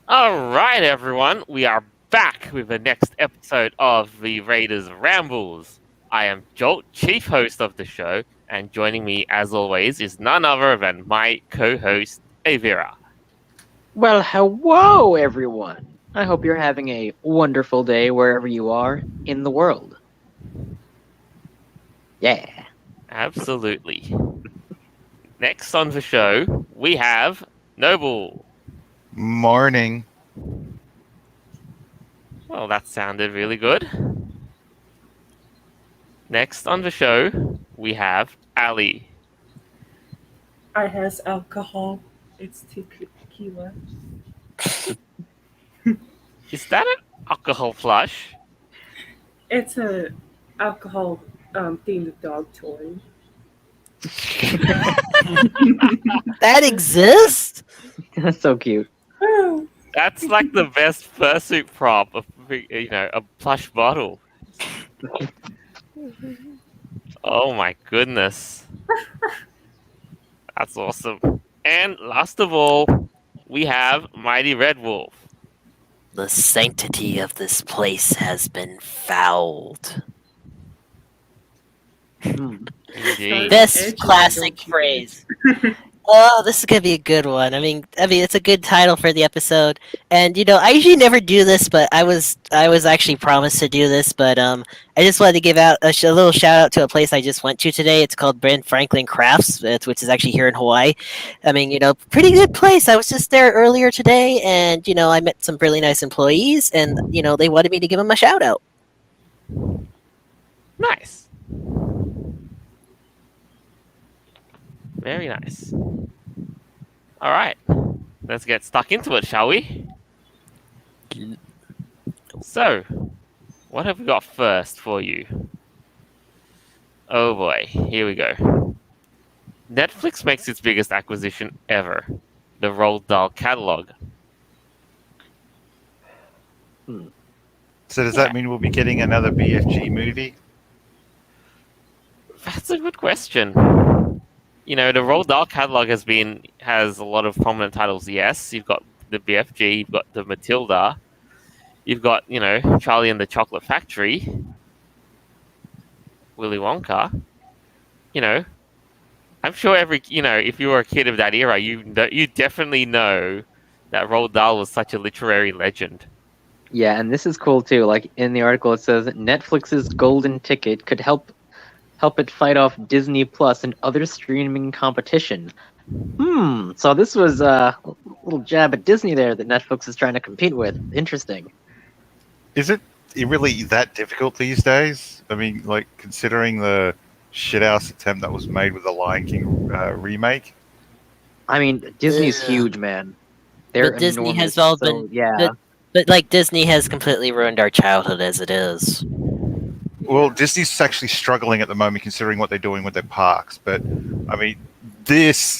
All right, everyone, we are back with the next episode of the Raiders Rambles. I am Jolt, chief host of the show, and joining me, as always, is none other than my co-host, Avira. Well, hello, everyone. I hope you're having a wonderful day wherever you are in the world. Yeah. Absolutely. Next on the show, we have Noble. Morning. Well, that sounded really good. Next on the show, we have Ali. I has alcohol. It's tequila. Is that an alcohol flush? It's a alcohol themed dog toy. That exists? That's so cute. That's like the best fursuit prop of a plush bottle. Oh my goodness. That's awesome. And last of all, we have Mighty Red Wolf. The sanctity of this place has been fouled. Indeed. Best Edgy, classic don't you phrase. Oh, this is gonna be a good one. I mean, it's a good title for the episode. And I usually never do this, but I was actually promised to do this. But I just wanted to give out a little shout out to a place I just went to today. It's called Ben Franklin Crafts, which is actually here in Hawaii. I mean, pretty good place. I was just there earlier today, and I met some really nice employees, and they wanted me to give them a shout out. Nice. Very nice. All right. Let's get stuck into it, shall we? So, what have we got first for you? Oh boy, here we go. Netflix makes its biggest acquisition ever, the Roald Dahl catalog. So does that mean we'll be getting another BFG movie? That's a good question. The Roald Dahl catalog has a lot of prominent titles. Yes, you've got the BFG, you've got the Matilda, you've got Charlie and the Chocolate Factory, Willy Wonka. I'm sure if you were a kid of that era, you definitely know that Roald Dahl was such a literary legend. Yeah, and this is cool too. Like in the article, it says Netflix's golden ticket could help it fight off Disney Plus and other streaming competition. So this was a little jab at Disney there that Netflix is trying to compete with. Interesting. Is it really that difficult these days? I mean, like considering the shithouse attempt that was made with the Lion King remake. I mean, Disney's Ugh. huge, man. They're But Disney enormous. has all so, been yeah. But like Disney has completely ruined our childhood as it is. Well, Disney's actually struggling at the moment considering what they're doing with their parks. But I mean,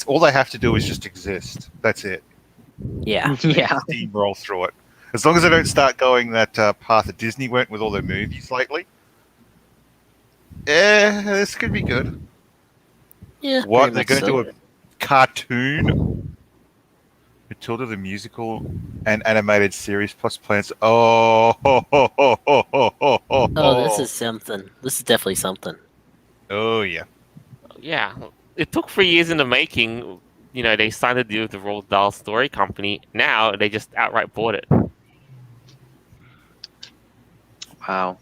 all they have to do is just exist. That's it. Yeah. Yeah. Steamroll through it. As long as they don't start going that path that Disney went with all their movies lately. This could be good. Yeah. What, very they're much going to so. do a cartoon? Matilda the musical and animated series plus plans. Oh, Oh, this is something. This is definitely something. Oh, yeah. Yeah, it took 3 years in the making. They signed a deal with the Roald Dahl Story Company. Now they just outright bought it. Wow.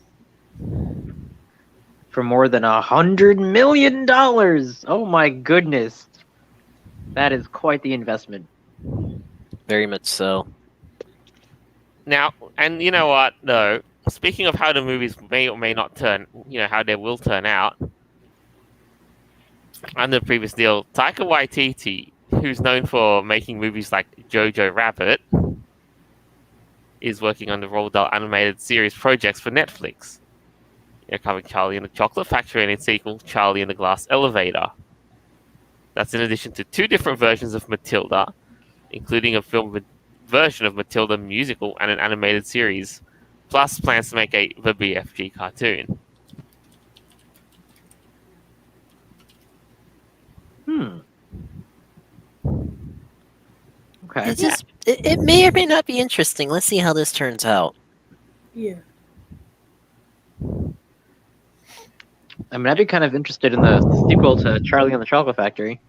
For more than $100 million. Oh my goodness. That is quite the investment. Very much so. Now, and you know what, though? Speaking of how the movies may or may not turn, how they will turn out, under the previous deal, Taika Waititi, who's known for making movies like Jojo Rabbit, is working on the Roald Dahl animated series projects for Netflix. Covering Charlie and the Chocolate Factory and its sequel, Charlie and the Glass Elevator. That's in addition to 2 different versions of Matilda, including a film version of Matilda musical and an animated series, plus plans to make the BFG cartoon. Okay. It just it may or may not be interesting. Let's see how this turns out. Yeah. I mean, I'd be kind of interested in the sequel to Charlie and the Chocolate Factory.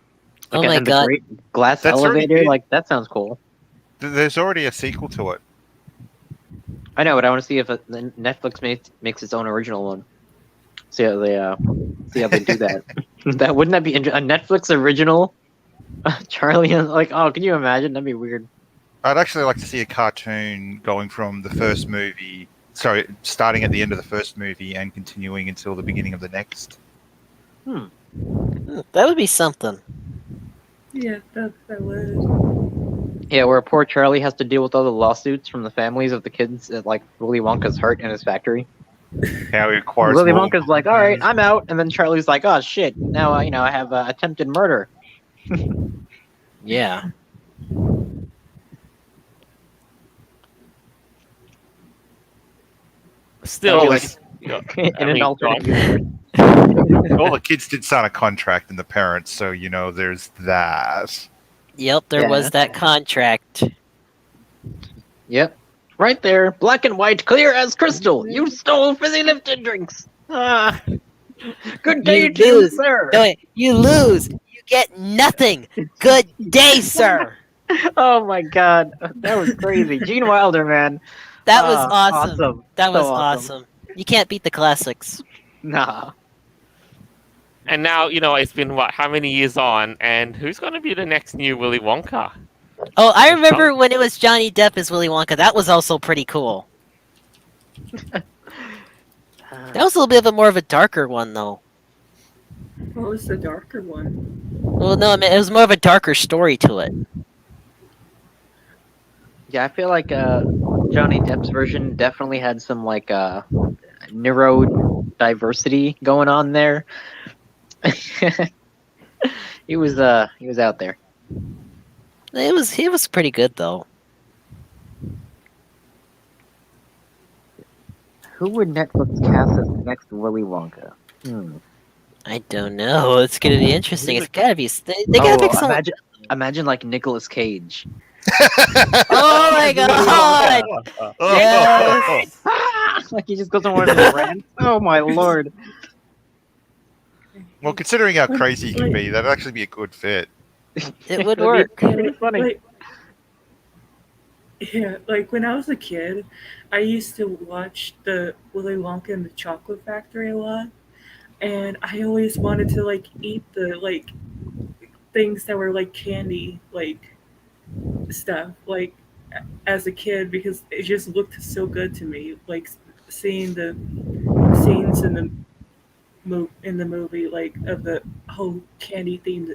Oh my and the god. Great Glass That's already Elevator. been- Like that sounds cool. There's already a sequel to it. I know, but I want to see if Netflix makes its own original one. See how they do that. That wouldn't that be a Netflix original? Charlie and like, oh, can you imagine? That'd be weird. I'd actually like to see a cartoon going from the first movie. Sorry, starting at the end of the first movie and continuing until the beginning of the next. That would be something. Yeah, that would. Yeah, where poor Charlie has to deal with all the lawsuits from the families of the kids at like Willy Wonka's hurt in his factory. How he acquires Willy more- Wonka's like, all right, I'm out, and then Charlie's like, oh shit, now I have attempted murder. Yeah. Still, Oh, like, In I an mean, alternate God. universe. All the kids did sign a contract and the parents, so there's that. Yep, there Yeah. was that contract. Yep. Right there, black and white, clear as crystal. You stole fizzy lifted drinks. Ah. Good day You to you, lose. sir. No, wait, you lose. You get nothing. Good day, sir. Oh my god, that was crazy. Gene Wilder, man. That was Ah, awesome. That So was awesome. You can't beat the classics. Nah. And now, it's been how many years on, and who's going to be the next new Willy Wonka? Oh, I remember when it was Johnny Depp as Willy Wonka. That was also pretty cool. That was a little bit of a more of a darker one, though. What was the darker one? Well, no, I mean, it was more of a darker story to it. Yeah, I feel like Johnny Depp's version definitely had some like neurodiversity going on there. he was out there. He was pretty good though. Who would Netflix cast as the next Willy Wonka? I don't know. It's gonna be interesting. It's gotta be. They gotta pick someone. Imagine like Nicolas Cage. Oh my god! Yes. Like he just goes on one of his rants. Oh my lord. Well, considering how crazy he can be, that'd actually be a good fit. It would work. Pretty funny. Like when I was a kid, I used to watch the Willy Wonka and the Chocolate Factory a lot, and I always wanted to like eat the like things that were like candy, like stuff, like as a kid because it just looked so good to me. Like seeing the scenes in the movie, like of the whole candy themed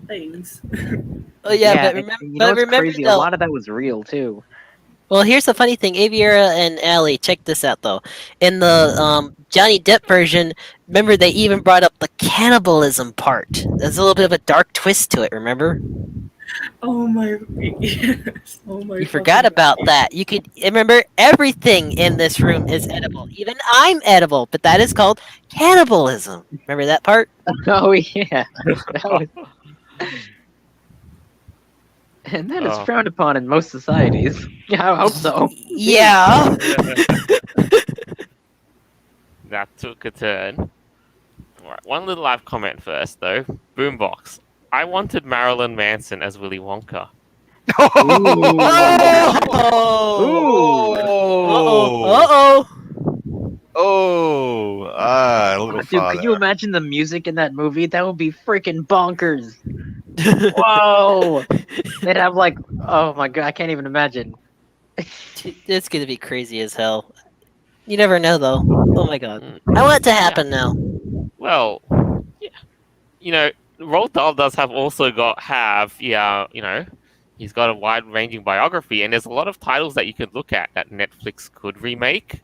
things. Oh yeah, but and remember, you know what's remember crazy? A though. lot of that was real too. Well, here's the funny thing, Aviera and Allie, check this out though. In the Johnny Depp version, remember they even brought up the cannibalism part. There's a little bit of a dark twist to it. Remember? Oh my! Yes. Oh my! You forgot fucking about God. that. You could remember everything in this room is edible. Even I'm edible, but that is called cannibalism. Remember that part? Oh yeah. That was... And that is Oh. frowned upon in most societies. Yeah, I hope so. Yeah. That took a turn. Alright, one little live comment first, though. Boombox. I wanted Marilyn Manson as Willy Wonka. Uh-oh. A little Dude, far could you there. imagine the music in that movie? That would be freaking bonkers. Whoa! They'd have like, oh my god, I can't even imagine. It's gonna be crazy as hell. You never know, though. Oh my god. I want it to happen now. Well, yeah. Roald Dahl does have he's got a wide-ranging biography, and there's a lot of titles that you could look at that Netflix could remake.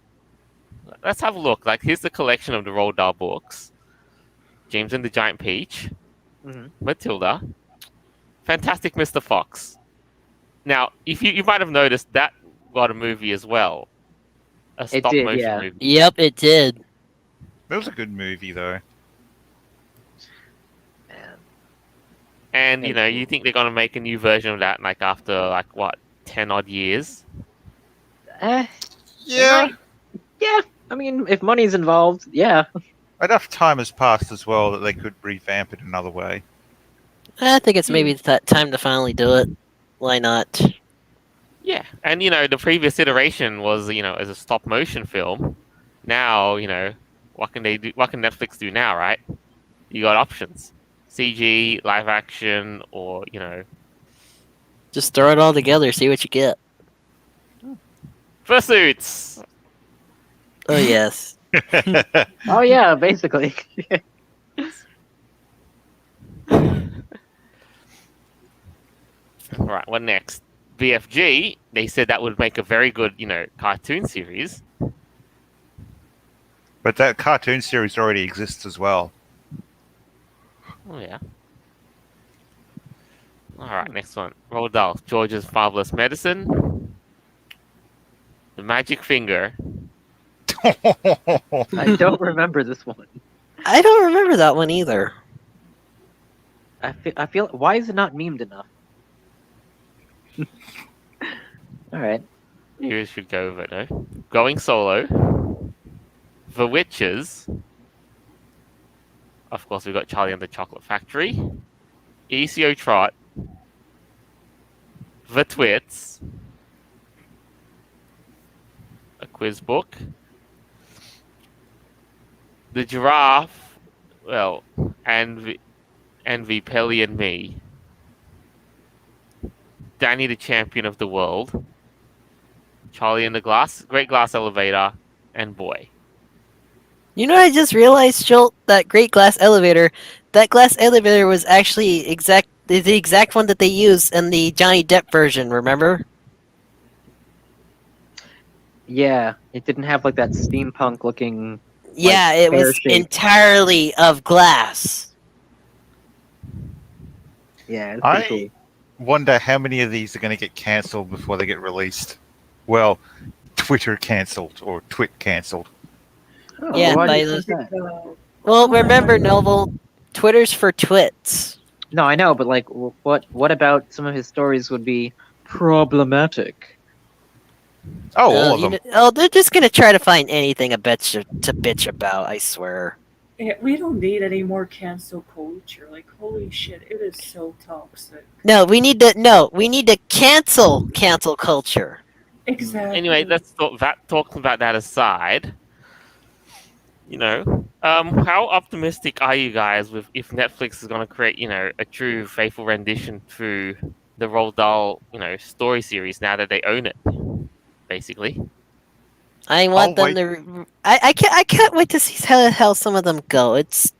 Let's have a look. Like, here's the collection of the Roald Dahl books. James and the Giant Peach. Mhm. Matilda. Fantastic Mr. Fox. Now, if you might have noticed, that got a movie as well. A It stop did, motion yeah. movie. Yep, it did. That was a good movie, though. And Yeah. you think they're gonna make a new version of that like after like what 10 odd years? They Yeah, might. Yeah. I mean, if money's involved, yeah. enough time has passed as well that they could revamp it another way. I think it's maybe time to finally do it. Why not? Yeah, and the previous iteration was as a stop motion film. Now what can they do? What can Netflix do now? Right? You got options: CG, live action, or Just throw it all together, see what you get. fursuits. Oh yes. Oh yeah, basically. All right, what next? BFG. They said that would make a very good cartoon series. But that cartoon series already exists as well. Oh yeah. All right, next one. Roald Dahl, George's Marvelous Medicine, The Magic Finger. I don't remember this one. I don't remember that one either. I feel. Why is it not memed enough? All right. You should go over it, no? Going Solo, The Witches. Of course, we've got Charlie and the Chocolate Factory, ECO Trot, The Twits, a quiz book, The Giraffe, well, and Pelly and Me, Danny the Champion of the World, Charlie and the Great Glass Elevator, and Boy. You know what I just realized, Jolt? That great glass elevator. That glass elevator was actually the exact one that they used in the Johnny Depp version. Remember? Yeah, it didn't have like that steampunk looking. Yeah, it was pear-shaped. entirely of glass. Yeah, it's I pretty cool. wonder how many of these are going to get cancelled before they get released. Well, Twitter cancelled or Twit cancelled. Oh, Yeah, why do by you the- think that? Well, remember, Noble, Twitter's for twits. No, I know, but like, what about some of his stories would be problematic? Oh, all of them. They're just gonna try to find anything to bitch about. I swear. Yeah, we don't need any more cancel culture. Like, holy shit, it is so toxic. No, we need to cancel culture. Exactly. Anyway, let's talk about that aside. How optimistic are you guys with if Netflix is going to create, a true faithful rendition through the Roald Dahl, story series now that they own it, basically? I want I'll them to. I can't wait to see how some of them go. It's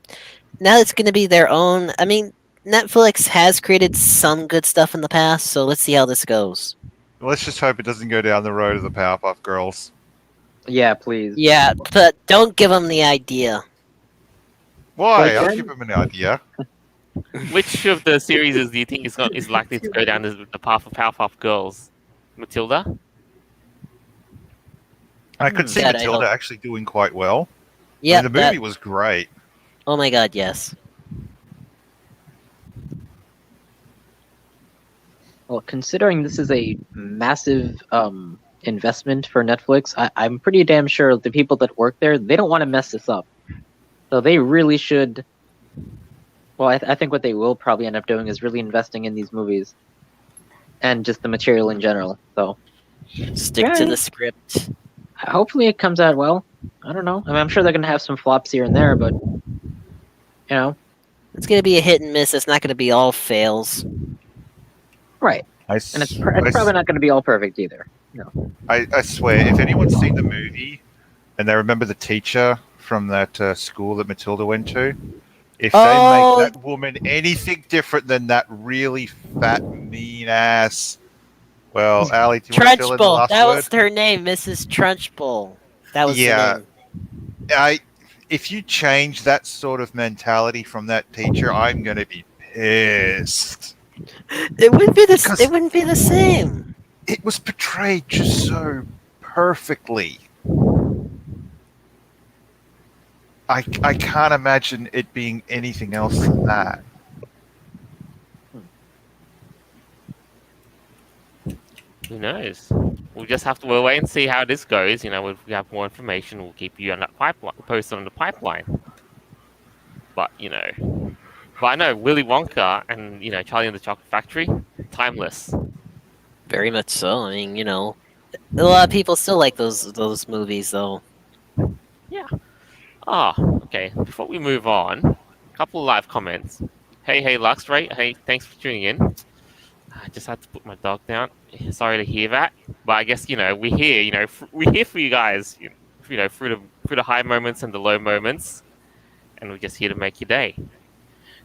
going to be their own. I mean, Netflix has created some good stuff in the past, so let's see how this goes. Let's just hope it doesn't go down the road of the Powerpuff Girls. Yeah, please. Yeah, but don't give them the idea. Why? But I'll then- give them an idea. Which of the series do you think is likely to go down the path of Powerpuff Girls? Matilda? I could see That I Matilda hope. actually doing quite well. Yeah, I mean, the movie was great. Oh my god, yes. Well, considering this is a massive investment for Netflix, I'm pretty damn sure the people that work there, they don't want to mess this up. So they really should. Well, I think what they will probably end up doing is really investing in these movies and just the material in general. So Stick to the script. hopefully it comes out well. I don't know. I mean, I'm sure they're gonna have some flops here and there, but It's gonna be a hit and miss. It's not gonna be all fails. right. I, And it's probably not gonna be all perfect either. I swear, if anyone's seen the movie and they remember the teacher from that school that Matilda went to, if they Oh. make that woman anything different than that really fat, mean ass, well, Allie, do you want to fill in the Trunchbull. last That word? was her name, Mrs. Trunchbull. That was Yeah. the name. If you change that sort of mentality from that teacher, I'm going to be pissed. It wouldn't be Because- it wouldn't be the same. It was portrayed just so perfectly. I can't imagine it being anything else than that. Who knows? We'll wait and see how this goes. If we have more information, we'll keep you on that pipeline, posted on the pipeline. But I know Willy Wonka and Charlie and the Chocolate Factory, timeless. Very much so. I mean, a lot of people still like those movies, though. Yeah. Okay. Before we move on, a couple of live comments. Hey, Lux, right? Hey, thanks for tuning in. I just had to put my dog down. Sorry to hear that, but I guess we're here. We're here for you guys. Through the high moments and the low moments, and we're just here to make your day.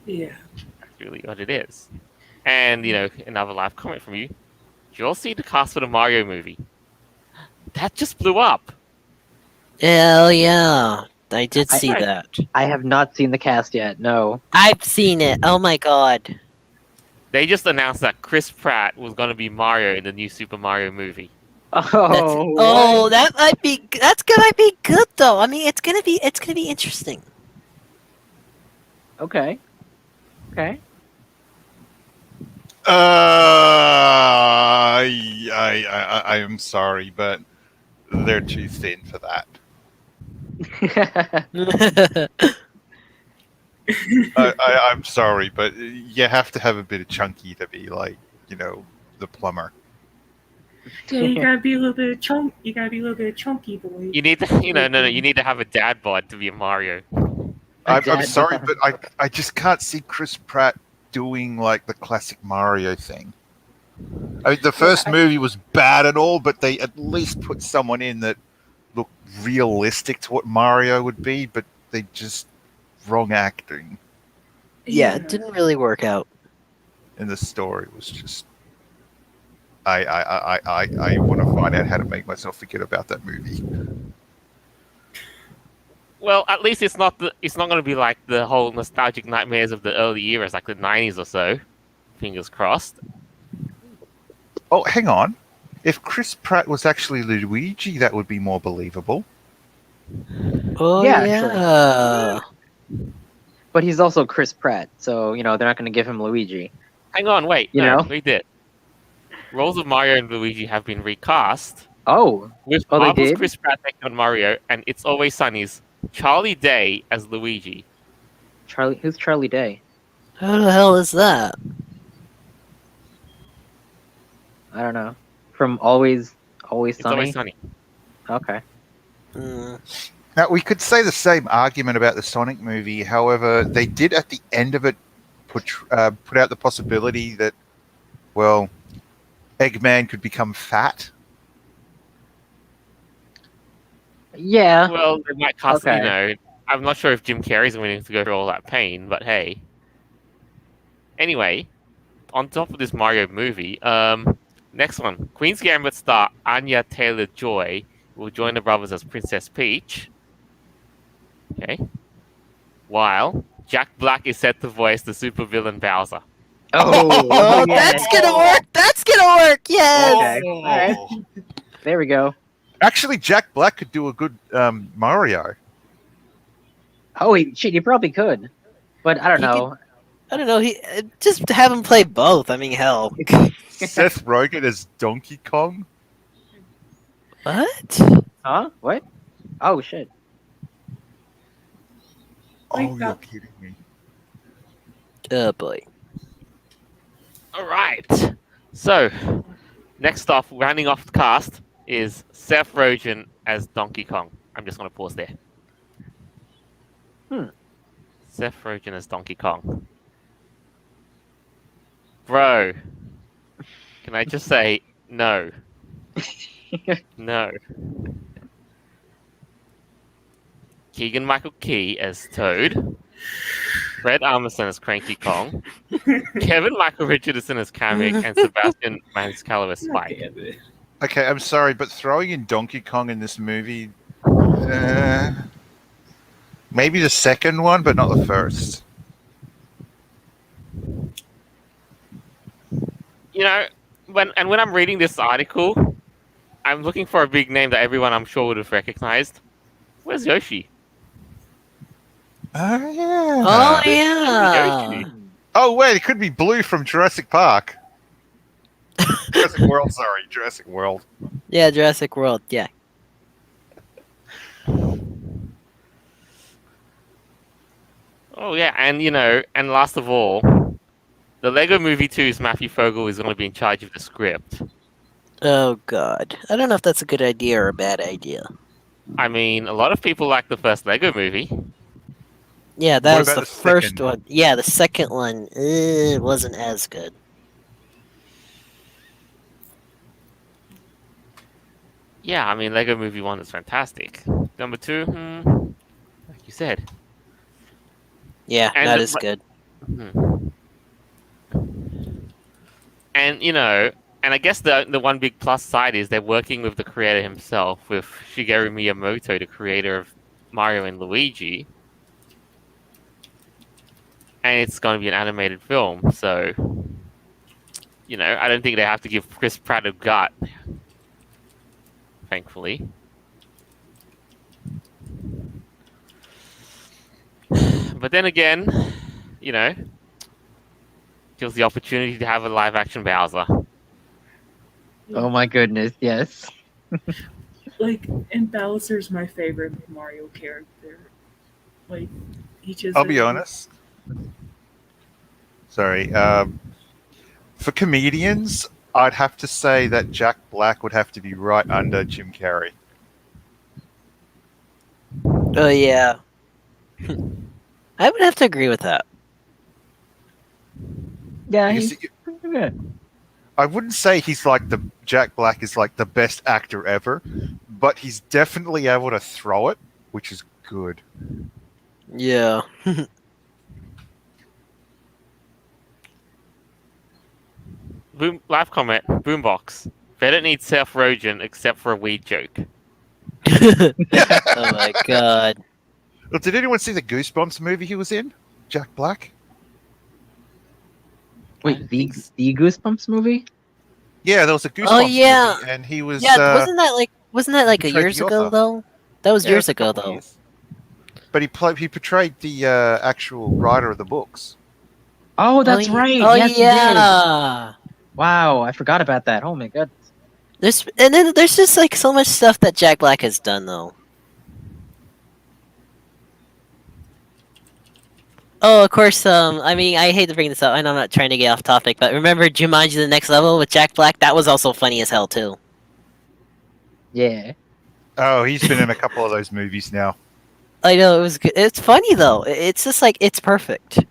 Yeah. That's really what it is. And another live comment from you. Did you all see the cast for the Mario movie? That just blew up. Hell yeah. I did see Right. that. I have not seen the cast yet. No. I've seen it. Oh my god. They just announced that Chris Pratt was going to be Mario in the new Super Mario movie. Oh. That might be. That's gonna be good though. I mean, it's gonna be interesting. Okay. Okay. I am sorry, but they're too thin for that. I'm sorry, but you have to have a bit of chunky to be like, the plumber. Yeah, you gotta be a little bit chunky, boy. You need to, no, you need to have a dad bod to be a Mario. I'm dad sorry, bod. but I just can't see Chris Pratt doing like the classic Mario thing. I mean, the first movie was bad and all, but they at least put someone in that looked realistic to what Mario would be, but they just wrong acting, Yeah, it didn't really work out. and the story was just. I want to find out how to make myself forget about that movie. Well, at least it's not going to be like the whole nostalgic nightmares of the early years, like the 90s or so. Fingers crossed. Oh, hang on. If Chris Pratt was actually Luigi, that would be more believable. Oh Yeah, yeah. But he's also Chris Pratt, so they're not going to give him Luigi. Hang on, wait. You No, know? we did. Roles of Mario and Luigi have been recast. Oh. With Oh, they Marvel's did? Chris Pratt taking on Mario, and It's Always Sunny's Charlie Day as Luigi. Who's Charlie Day? Who the hell is that? I don't know. From Always It's Sunny. Always Sunny. Okay. Now, we could say the same argument about the Sonic movie. However, they did at the end of it put out the possibility that, well, Eggman could become fat. Yeah. Well, they might cast, Okay. I'm not sure if Jim Carrey's willing to go through all that pain, but hey. Anyway, on top of this Mario movie, next one. Queen's Gambit star Anya Taylor-Joy will join the brothers as Princess Peach. Okay. While Jack Black is set to voice the supervillain Bowser. Oh, yeah. that's gonna work. That's gonna work. Yes. Okay. All right. There we go. Actually, Jack Black could do a good Mario. Oh, he probably could. But I don't He know. I don't know. He just have him play both. I mean, hell. Seth Rogen as Donkey Kong. What? Huh? What? Oh, shit. Oh, Wake you're up. kidding me. Oh boy. All right. So, next off, rounding off the cast is Seth Rogen as Donkey Kong. I'm just going to pause there. Seth Rogen as Donkey Kong. Bro, can I just say no? No. Keegan-Michael Key as Toad. Fred Armisen as Cranky Kong. Kevin Michael Richardson as Kamek, and Sebastian Maniscalco as Spike. Okay, I'm sorry, but throwing in Donkey Kong in this movie, maybe the second one, but not the first. When I'm reading this article, I'm looking for a big name that everyone I'm sure would have recognized. Where's Yoshi? Oh yeah. Oh yeah. Yoshi. Oh wait, it could be Blue from Jurassic Park. Jurassic World, sorry, Jurassic World. Yeah, Jurassic World. Yeah. Oh yeah, and and last of all, the Lego Movie 2's Matthew Fogel is going to be in charge of the script. Oh God, I don't know if that's a good idea or a bad idea. I mean, a lot of people like the first Lego Movie. Yeah, that What was about the the first second? one. Yeah, the second one wasn't as good. Yeah, I mean, Lego Movie 1 is fantastic. Number 2, like you said. Yeah, And not as good. hmm. And and I guess the one big plus side is they're working with the creator himself, with Shigeru Miyamoto, the creator of Mario and Luigi, and it's going to be an animated film. So, I don't think they have to give Chris Pratt a gut, thankfully. But then again, gives the opportunity to have a live action Bowser. Oh my goodness, yes. Like, and Bowser's my favorite Mario character. Like, he just. I'll be honest. Sorry. For comedians, I'd have to say that Jack Black would have to be right under Jim Carrey. Oh yeah, I would have to agree with that. Yeah, Because he's pretty good. I wouldn't say he's like the Jack Black is like the best actor ever, but he's definitely able to throw it, which is good. Yeah. Live comment, Boombox. They don't need Seth Rogen except for a weed joke. Oh my God. Well, did anyone see the Goosebumps movie he was in? Jack Black? Wait, the Goosebumps movie? Yeah, there was a Goosebumps Oh, yeah. movie, and he was. Yeah, wasn't that like a portrayed years the ago author. though? That was Yeah, years a ago couple of though. years. But he portrayed the actual writer of the books. Oh, that's oh, right. Oh Yes, he did. yeah. Wow, I forgot about that. Oh my god. There's just like so much stuff that Jack Black has done though. Oh, of course. I mean, I hate to bring this up. I know I'm not trying to get off topic, but remember Jumanji: The Next Level with Jack Black? That was also funny as hell too. Yeah. Oh, he's been in a couple of those movies now. I know it was good. It's funny though. It's just like it's perfect. Which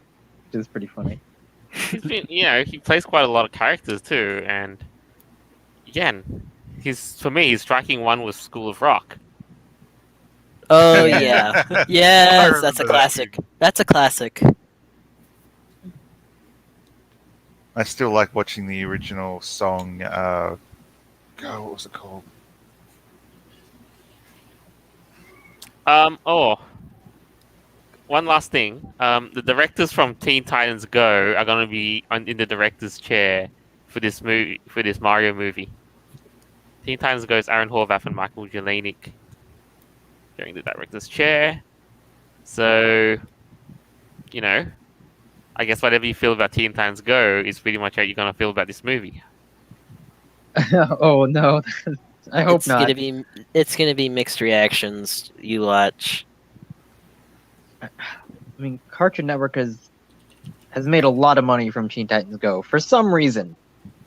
is pretty funny. He's been, he plays quite a lot of characters too, and again, for me, his striking one was School of Rock. Oh yeah, yes, that's a remember that classic. That's a classic. I still like watching the original song. God, what was it called? One last thing. The directors from Teen Titans Go are going to be in the director's chair for this Mario movie. Teen Titans Go's Aaron Horvath and Michael Jelenic during the director's chair. So, I guess whatever you feel about Teen Titans Go is pretty much how you're going to feel about this movie. Oh no. I hope it's not. It's gonna be mixed reactions. You watch. I mean, Cartoon Network has made a lot of money from Teen Titans Go for some reason,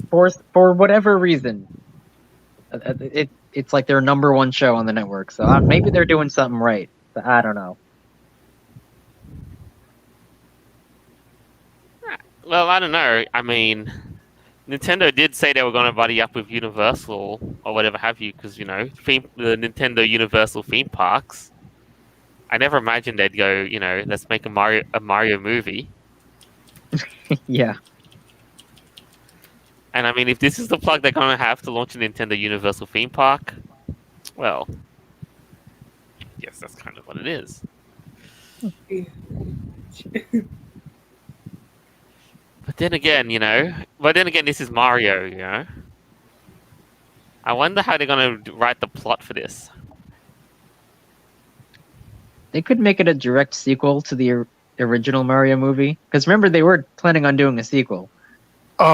for whatever reason. It's like their number one show on the network. So maybe they're doing something right. But I don't know. Well, I don't know. I mean, Nintendo did say they were going to buddy up with Universal or whatever have you, because the Nintendo Universal theme parks. I never imagined they'd go, let's make a Mario movie. Yeah. And I mean, if this is the plug they're going to have to launch a Nintendo Universal theme park, well, yes, that's kind of what it is. But then again, this is Mario, I wonder how they're going to write the plot for this. They could make it a direct sequel to the original Mario movie. Because remember, they were planning on doing a sequel. Oh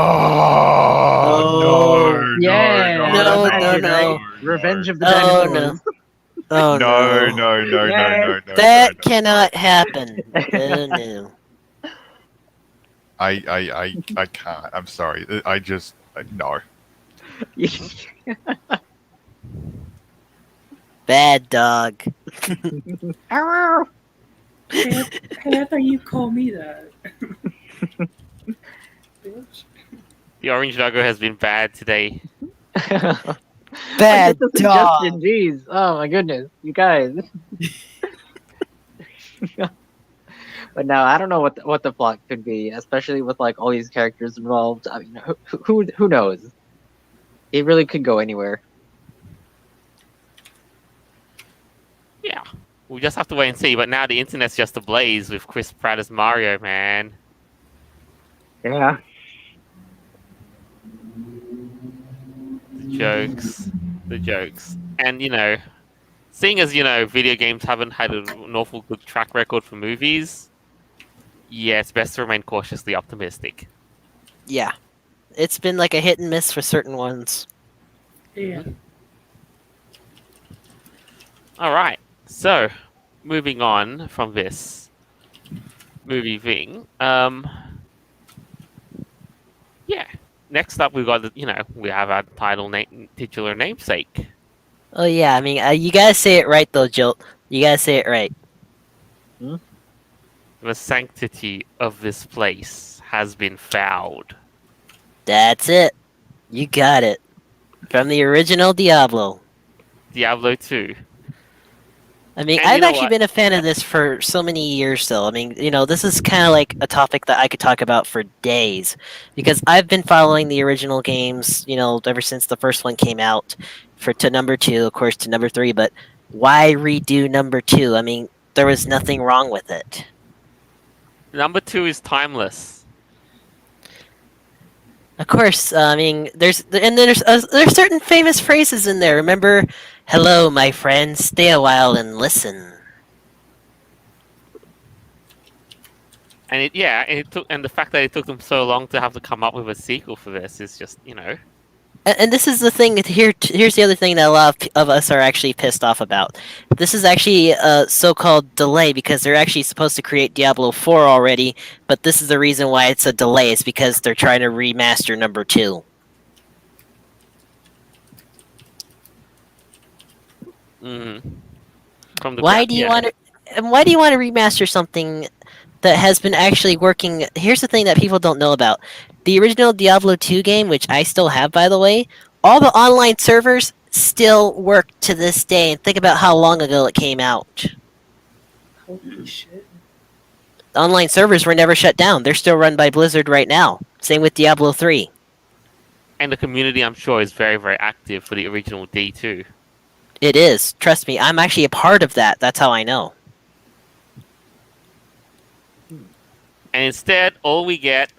Oh, no, yeah, no, that's no, accurate, no. right? Revenge of the Oh, Dinosaurs. Oh no, no. no, no, no, Yay. no, no, That no, cannot happen. No. I can't. I'm sorry. I just no. Bad dog. Arrow. Hey, I thought you call me that. Bitch. The orange doggo has been bad today. Bad Get the dog. suggestion, jeez. Oh my goodness, you guys. But no, I don't know what the plot could be, especially with like all these characters involved. I mean, who knows? It really could go anywhere. Yeah. We'll just have to wait and see. But now the internet's just ablaze with Chris Pratt as Mario, man. Yeah. The jokes. The jokes. And, seeing as, video games haven't had an awful good track record for movies, yeah, it's best to remain cautiously optimistic. Yeah. It's been like a hit and miss for certain ones. Yeah. All right. So, moving on from this movie thing, yeah. Next up, we've got we have our titular namesake. Oh yeah, I mean, you gotta say it right though, Jilt. You gotta say it right. The sanctity of this place has been fouled. That's it. You got it. From the original Diablo. Diablo 2. I mean, And I've you know actually what? been a fan of this for so many years still. I mean, this is kind of like a topic that I could talk about for days. Because I've been following the original games, ever since the first one came out. To number 2, of course, to number 3. But why redo number 2? I mean, there was nothing wrong with it. Number 2 is timeless. Of course, I mean, there's certain famous phrases in there. Remember, "Hello, my friend. Stay a while and listen." And the fact that it took them so long to have to come up with a sequel for this is just, And this is the thing. Here's the other thing that a lot of us are actually pissed off about. This is actually a so-called delay because they're actually supposed to create Diablo 4 already, but this is the reason why it's a delay. It's because they're trying to remaster number 2. From the Why do you want to? And why do you want to remaster something that has been actually working? Here's the thing that people don't know about the original Diablo 2 game, which I still have, by the way. All the online servers still work to this day, and think about how long ago it came out. Holy shit. Online servers were never shut down. They're still run by Blizzard right now. Same with Diablo 3. And the community, I'm sure, is very, very active for the original D2. It is. Trust me, I'm actually a part of that. That's how I know. And instead, all we get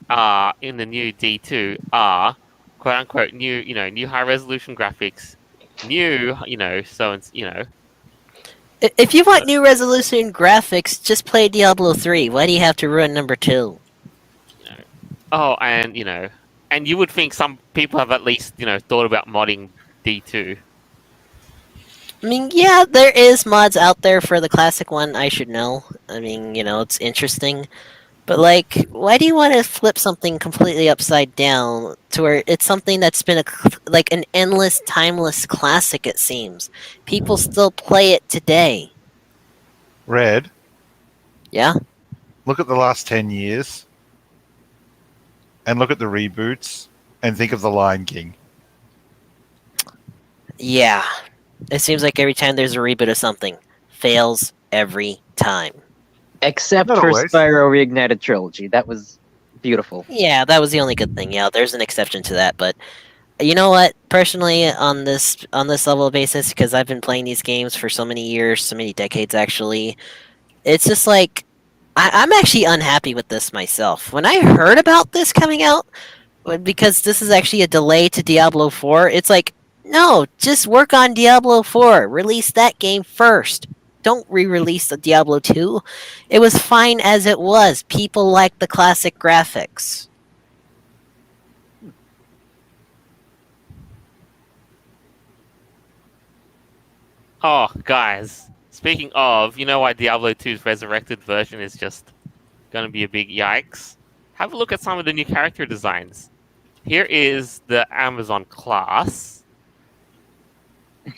in the new D2 are quote unquote new high resolution graphics, new If you want new resolution graphics, just play Diablo 3. Why do you have to ruin number 2? Oh, and you would think some people have at least thought about modding D2. I mean, yeah, there is mods out there for the classic one, I should know. I mean, it's interesting. But, like, why do you want to flip something completely upside down to where it's something that's been an endless, timeless classic, it seems? People still play it today. Red, Yeah? look at the last 10 years and look at the reboots and think of The Lion King. Yeah. It seems like every time there's a reboot of something, fails every time. Except Not for always. Spyro Reignited Trilogy. That was beautiful. Yeah, that was the only good thing. Yeah, there's an exception to that, but you know what? Personally, on this level of basis, because I've been playing these games for so many years, so many decades actually, it's just like I'm actually unhappy with this myself. When I heard about this coming out, because this is actually a delay to Diablo 4, it's like, no, just work on Diablo 4. Release that game first. Don't re-release the Diablo 2. It was fine as it was. People like the classic graphics. Oh, guys. Speaking of, you know why Diablo 2's resurrected version is just gonna be a big yikes? Have a look at some of the new character designs. Here is the Amazon class.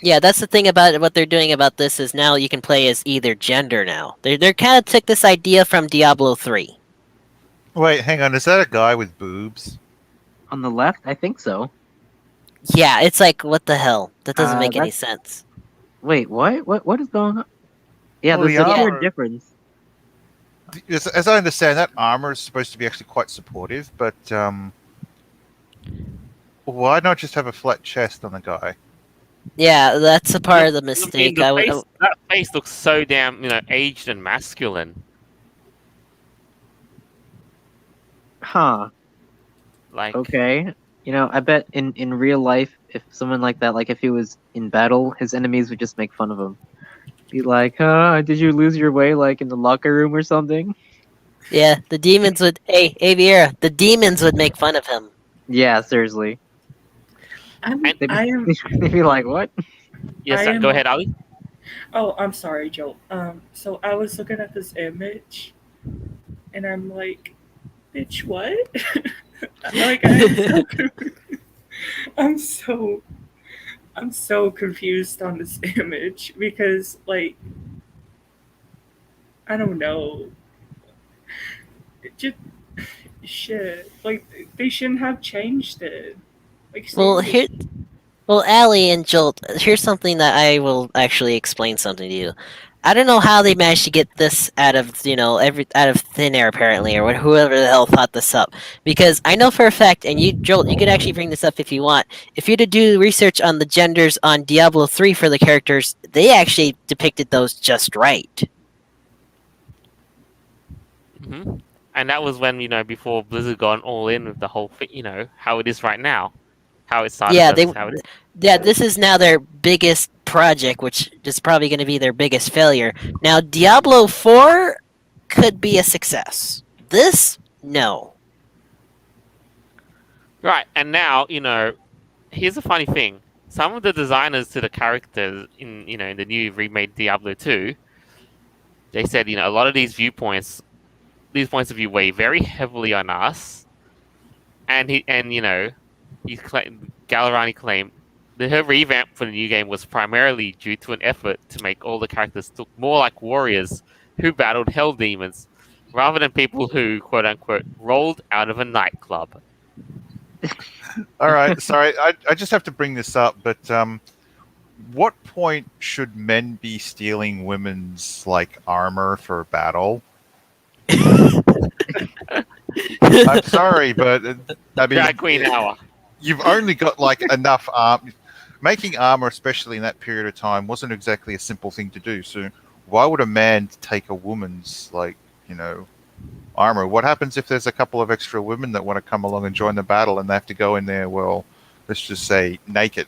Yeah, that's the thing about what they're doing about this is now you can play as either gender now. They're kind of took this idea from Diablo 3. Wait, hang on. Is that a guy with boobs? On the left, I think so. Yeah, it's like what the hell? That doesn't make any That's sense. wait, what? What is going on? Yeah, Well, there's the a clear armor- difference. As I understand, that armor is supposed to be actually quite supportive, but why not just have a flat chest on the guy? Yeah, that's a part of the I mean, mistake. that face looks so damn, aged and masculine. Huh. Like, Okay. I bet in real life, if someone like that, like if he was in battle, his enemies would just make fun of him. Be like, did you lose your way, like in the locker room or something? Yeah, the demons would. Hey, Aviera, the demons would make fun of him. Yeah, seriously. They'd I am. they'd be like, what? yes, I am- go ahead, Ali. Oh, I'm sorry, Joel. So I was looking at this image, and I'm like, bitch, what? Like, I'm so, I'm so confused on this image because, like, I don't know. It just shit. Like, they shouldn't have changed it. Like, Well, seriously. Well, Allie and Jolt, here's something that I will actually explain something to you. I don't know how they managed to get this out of out of thin air apparently, or whoever the hell thought this up. Because I know for a fact, and you Jolt, you could actually bring this up if you want. If you to do research on the genders on Diablo 3 for the characters, they actually depicted those just right. hmm And that was when, before Blizzard gone all in with the whole thing, how it is right now. How it started Yeah, versus how it is. yeah, this is now their biggest project, which is probably going to be their biggest failure. Now, Diablo 4 could be a success. This, no. Right, and now, here's a funny thing. Some of the designers to the characters in the new remade Diablo 2, they said, a lot of these points of view weigh very heavily on us. And Gallerani claimed that her revamp for the new game was primarily due to an effort to make all the characters look more like warriors who battled hell demons, rather than people who, quote unquote, rolled out of a nightclub. All right, sorry, I just have to bring this up, but what point should men be stealing women's armor for battle? I'm sorry, but I mean, Drag Queen Hour. you've only got enough armor. Making armor, especially in that period of time, wasn't exactly a simple thing to do. So why would a man take a woman's armor? What happens if there's a couple of extra women that want to come along and join the battle, and they have to go in there? Well, let's just say naked,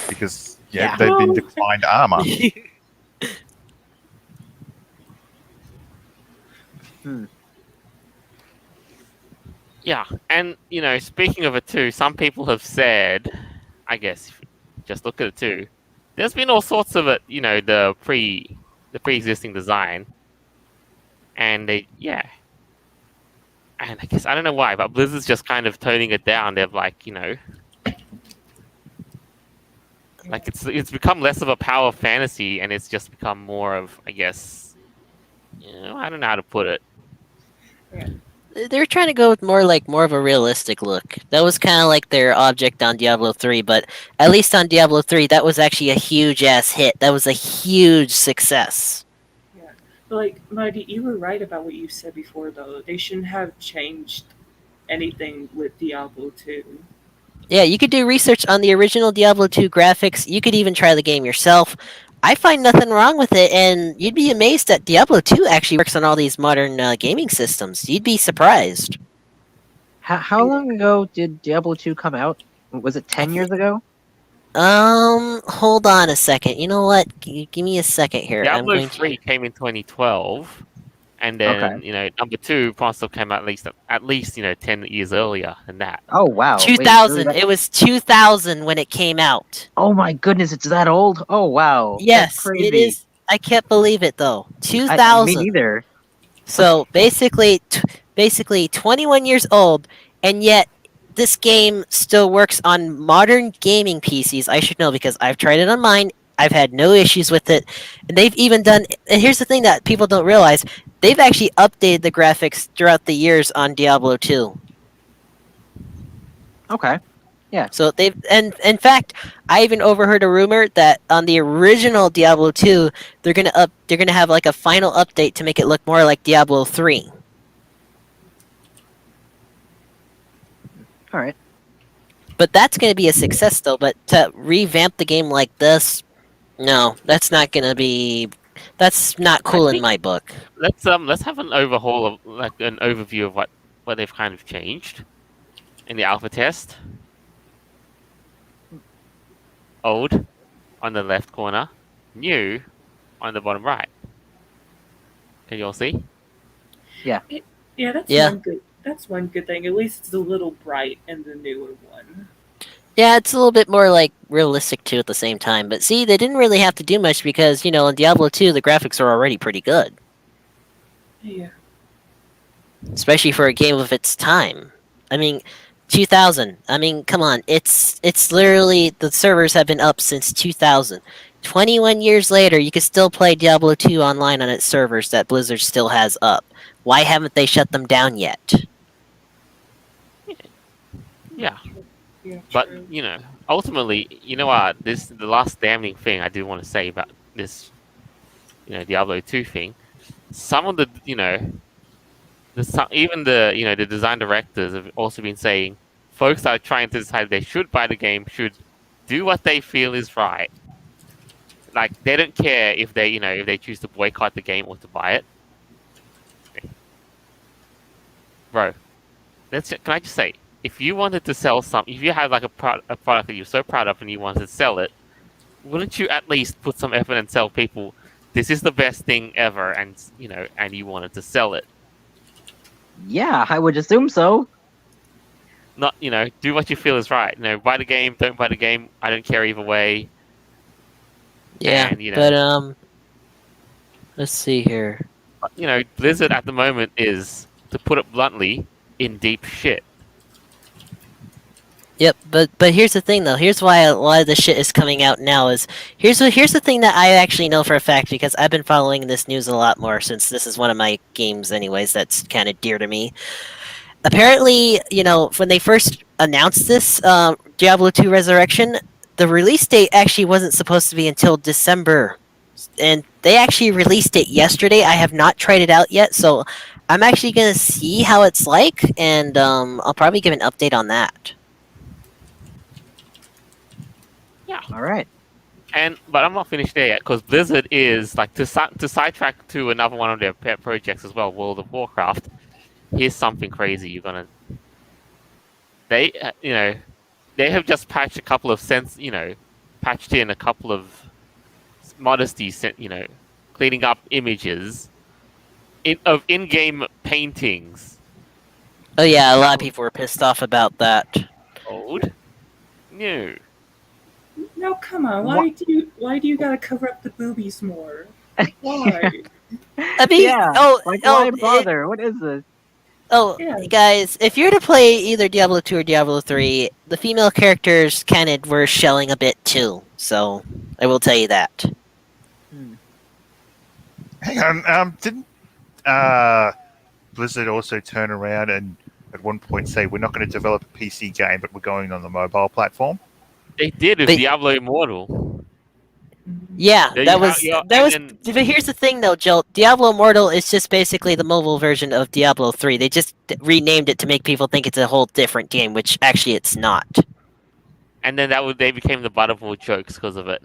because Yeah. they've been declined armor. Yeah, and speaking of it too, some people have said, I guess, if you just look at it too. There's been all sorts of it, the pre-existing design, and and I guess I don't know why, but Blizzard's just kind of toning it down. They're it's become less of a power fantasy, and it's just become more of, I guess, I don't know how to put it. They're trying to go with more of a realistic look. That was kind of like their object on Diablo 3, but at least on Diablo 3, that was actually a huge ass hit. That was a huge success. Yeah. But, like, Mighty, you were right about what you said before, though. They shouldn't have changed anything with Diablo 2. Yeah, you could do research on the original Diablo 2 graphics. You could even try the game yourself. I find nothing wrong with it, and you'd be amazed that Diablo 2 actually works on all these modern gaming systems. You'd be surprised. How long ago did Diablo 2 come out? Was it 10 years ago? Hold on a second. You know what? Give me a second here. I'm Diablo going to... 3 came in 2012. And then Okay. number two probably came out at least 10 years earlier than that. Oh wow. Wait, it's really 2000. that- It was 2000 when it came out. Oh my goodness, it's that old? Oh wow. That's Yes, it crazy. is. I can't believe it though. Me 2000. neither. So basically 21 years old, and yet this game still works on modern gaming PCs. I should know because I've tried it on mine. I've had no issues with it, and they've even done. And here's the thing that people don't realize: they've actually updated the graphics throughout the years on Diablo 2. Okay. So and in fact, I even overheard a rumor that on the original Diablo 2, they're gonna have like a final update to make it look more like Diablo 3. All right. But that's gonna be a success though. But to revamp the game like this, no, that's not gonna be. That's not cool in think- my book. Let's have an overhaul of like an overview of what they've kind of changed in the alpha test. Old on the left corner, new on the bottom right. Can you all see? Yeah, that's Yeah. one good. That's one good thing. At least it's a little bright in the newer one. Yeah, it's a little bit more like realistic too at the same time. But see, they didn't really have to do much because in Diablo 2 the graphics are already pretty good, Yeah. especially for a game of its time. I mean, 2000. I mean, come on. It's literally the servers have been up since 2000. 21 years later, you can still play Diablo 2 online on its servers that Blizzard still has up. Why haven't they shut them down yet? Yeah. Yeah. But true. ultimately, what? The last damning thing I do want to say about this, Diablo 2 thing. Some of the, even the design directors have also been saying folks that are trying to decide if they should buy the game should do what they feel is right. Like they don't care if they choose to boycott the game or to buy it. Bro, can I just say, if you wanted to sell if you have like a product that you're so proud of and you wanted to sell it, wouldn't you at least put some effort and tell people this is the best thing ever, and you wanted to sell it? Yeah, I would assume so. Not do what you feel is right. Buy the game, don't buy the game. I don't care either way. Yeah, And, but let's see here. Blizzard at the moment is, to put it bluntly, in deep shit. Yep, but here's the thing though. Here's why a lot of the shit is coming out now. Here's the thing that I actually know for a fact because I've been following this news a lot more since this is one of my games, anyways. That's kind of dear to me. Apparently, when they first announced this Diablo 2 Resurrection, the release date actually wasn't supposed to be until December, and they actually released it yesterday. I have not tried it out yet, so I'm actually gonna see how it's like, and I'll probably give an update on that. Yeah. All right. But I'm not finished there yet because Blizzard is like to sidetrack to another one of their pet projects as well, World of Warcraft. Here's something crazy. They they have just patched a couple of patched in a couple of modesties, cleaning up images of in-game paintings. Oh yeah, a lot of people were pissed off about that. Old, new. No, come on. Why do you gotta cover up the boobies more? Why? I mean, Yeah. oh, Like, oh, why bother? What is this? Yeah. Guys, if you're to play either Diablo 2 or Diablo 3, the female characters kind of were shelling a bit too. So, I will tell you that. Hang on, didn't Blizzard also turn around and at one point say we're not going to develop a PC game, but we're going on the mobile platform? They did with They- Diablo Immortal. Yeah, There that you was have- that was. and But here's the thing, though, Jill. Diablo Immortal is just basically the mobile version of Diablo 3. They just renamed it to make people think it's a whole different game, which actually it's not. And then they became the butt of all jokes because of it.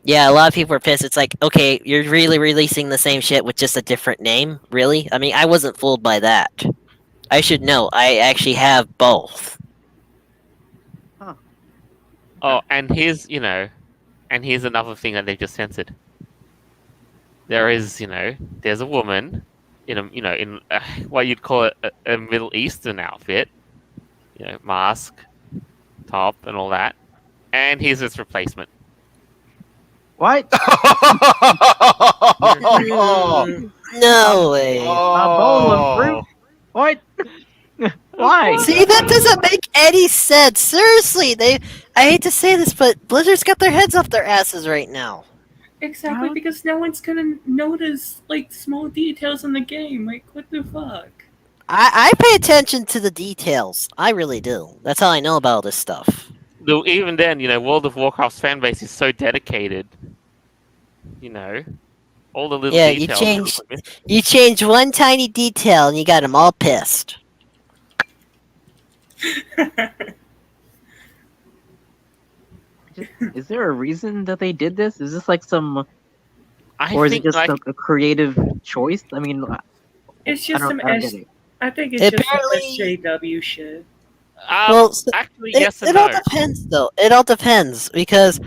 Yeah, a lot of people were pissed. It's like, okay, you're really releasing the same shit with just a different name? Really? I mean, I wasn't fooled by that. I should know. I actually have both. Oh, and here's another thing that they just censored. There is, there's a woman in a in what you'd call a Middle Eastern outfit, mask, top, and all that. And here's his replacement. What? No way. A bowl of fruit? What? Why? See, that doesn't make any sense. Seriously, I hate to say this, but Blizzard's got their heads off their asses right now. Exactly, Huh? because no one's gonna notice like small details in the game. Like, what the fuck? I pay attention to the details. I really do. That's how I know about all this stuff. Though even then, World of Warcraft's fan base is so dedicated. All the little Yeah, details. you change one tiny detail and you got them all pissed. Is there a reason that they did this? Is this like some, I or is it think just like a creative choice? I mean, It's I just don't, some I don't get it. I think it's just Apparently- some SJW shit. Well, actually, It, yes and it no. all depends, though. It all depends because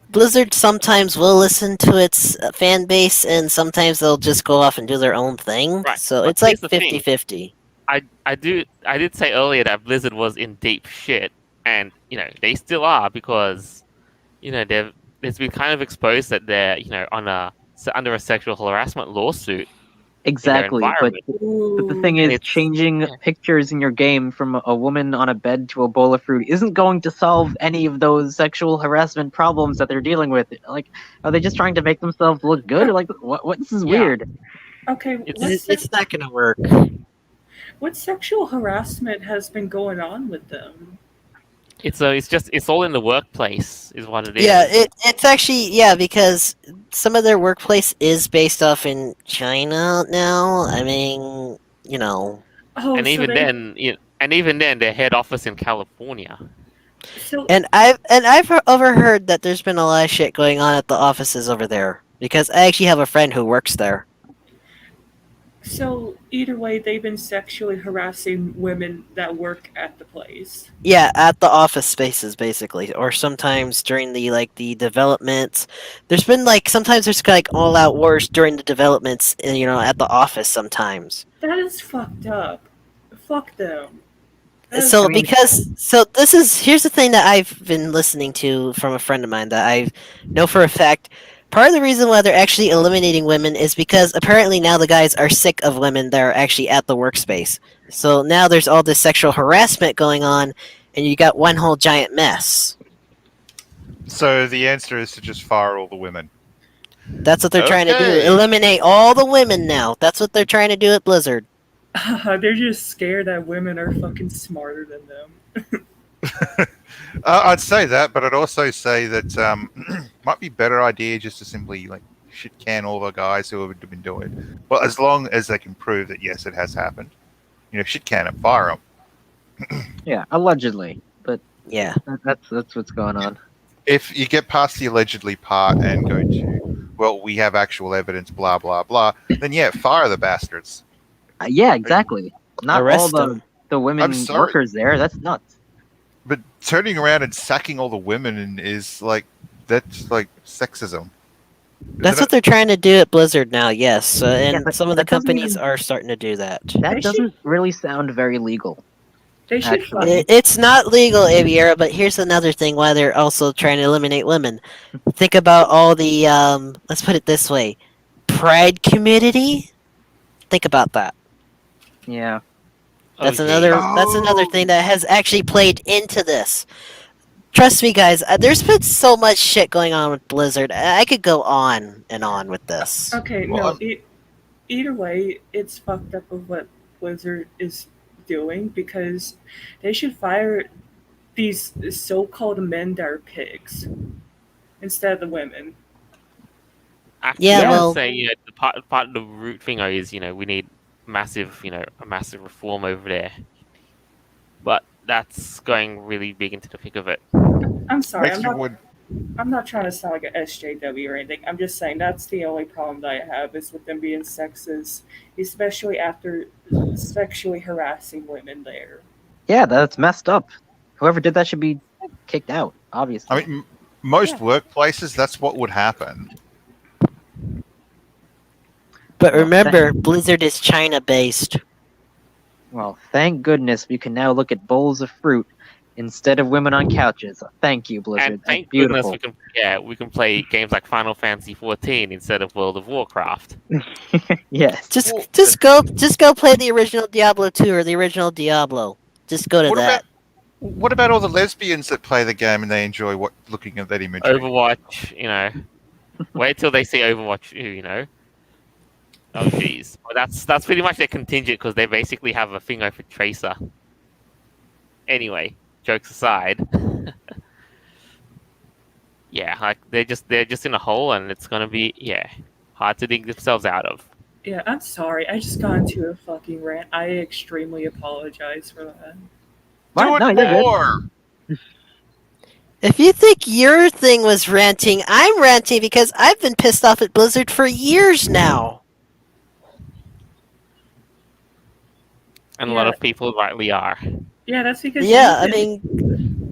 Blizzard sometimes will listen to its fan base, and sometimes they'll just go off and do their own thing. Right, So but it's like here's the thing. 50-50. I did say earlier that Blizzard was in deep shit, and they still are because it's been kind of exposed that they're under a sexual harassment lawsuit. Exactly, but Ooh. the thing is, It's- changing pictures in your game from a woman on a bed to a bowl of fruit isn't going to solve any of those sexual harassment problems that they're dealing with. Like, are they just trying to make themselves look good? Like, what? This is Yeah. weird. Okay, It's not gonna work. what sexual harassment has been going on with them? It's all in the workplace, is what it is. Yeah, it's actually because some of their workplace is based off in China now. I mean, Oh, and even then, their head office in California. so and I've overheard that there's been a lot of shit going on at the offices over there because I actually have a friend who works there. So either way, they've been sexually harassing women that work at the place. Yeah, at the office spaces basically, or sometimes during the developments. There's been sometimes there's all out wars during the developments, at the office sometimes. That is fucked up. Fuck them. So I mean- here's the thing that I've been listening to from a friend of mine that I know for a fact. Part of the reason why they're actually eliminating women is because apparently now the guys are sick of women that are actually at the workspace. So now there's all this sexual harassment going on, and you got one whole giant mess. So the answer is to just fire all the women. That's what they're trying to do. Okay. Eliminate all the women now. That's what they're trying to do at Blizzard. They're just scared that women are fucking smarter than them. I'd say that, but I'd also say that might be a better idea just to simply shit can all the guys who have been doing it. Well, as long as they can prove that yes, it has happened. Shit can and fire them. Yeah, allegedly, but Yeah. that's what's going on. If you get past the allegedly part and go to, well, we have actual evidence, blah blah blah, then yeah, fire the bastards. Yeah, exactly. Not Arrest all them. the women I'm sorry. workers there. That's nuts. But turning around and sacking all the women is that's sexism. That's Isn't what they're trying to do at Blizzard now, yes. And but some of the that doesn't companies even- are starting to do that. That They doesn't really sound very legal. They should Actually. It's not legal, Aviera, but here's another thing why they're also trying to eliminate women. Think about all the, let's put it this way, Pride community? Think about that. Yeah. That's Oh, another. geez. That's another thing that has actually played into this. Trust me, guys. There's been so much shit going on with Blizzard. I could go on and on with this. Okay, Well, no. Either way, it's fucked up of what Blizzard is doing because they should fire these so-called men that are pigs instead of the women. Actually, Yeah, I would well- say the part of the root thing is we need massive a massive reform over there, but that's going really big into the thick of it. I'm sorry, Makes me would. I'm not trying to sound like an SJW or anything. I'm just saying that's the only problem that I have is with them being sexist, especially after sexually harassing women there. Yeah, that's messed up. Whoever did that should be kicked out, obviously. I mean, most Yeah. workplaces, that's what would happen. But Well, remember, Blizzard is China-based. Well, thank goodness we can now look at bowls of fruit instead of women on couches. Thank you, Blizzard. And That's thank goodness beautiful. we can play games like Final Fantasy 14 instead of World of Warcraft. Yes. Just Well, just go play the original Diablo 2 or the original Diablo. Just go to What that. What about all the lesbians that play the game and they enjoy looking at that imagery? Overwatch, wait till they see Overwatch, Oh jeez, well, that's pretty much their contingent because they basically have a thing over Tracer. Anyway, jokes aside, yeah, like they're just in a hole and it's gonna be hard to dig themselves out of. Yeah, I'm sorry. I just got into a fucking rant. I extremely apologize for that. Do What? it No, you're good. more! If you think your thing was ranting, I'm ranting because I've been pissed off at Blizzard for years now. And a lot Yeah. of people rightly are. Yeah, that's because Yeah, you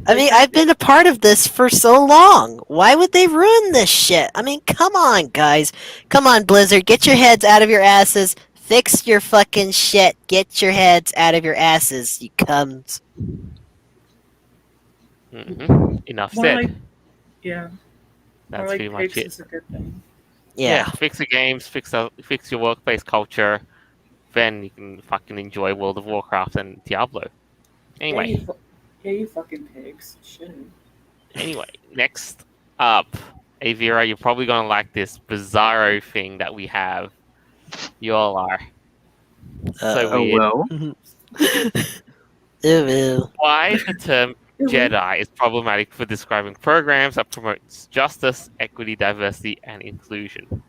I mean, I've been a part of this for so long. Why would they ruin this shit? I mean, come on, guys. Come on, Blizzard. Get your heads out of your asses. Fix your fucking shit. Get your heads out of your asses, you cums. Enough More said. like- yeah, more That's like pretty much fix it. is a good thing. Yeah. Fix the games, fix your workplace culture. Then you can fucking enjoy World of Warcraft and Diablo. Anyway, Yeah, you fucking pigs. Shit. Next up, Avira, you're probably gonna like this bizarro thing that we have. You all are. So Oh, weird. well. Ew. Why the term Jedi is problematic for describing programs that promotes justice, equity, diversity, and inclusion.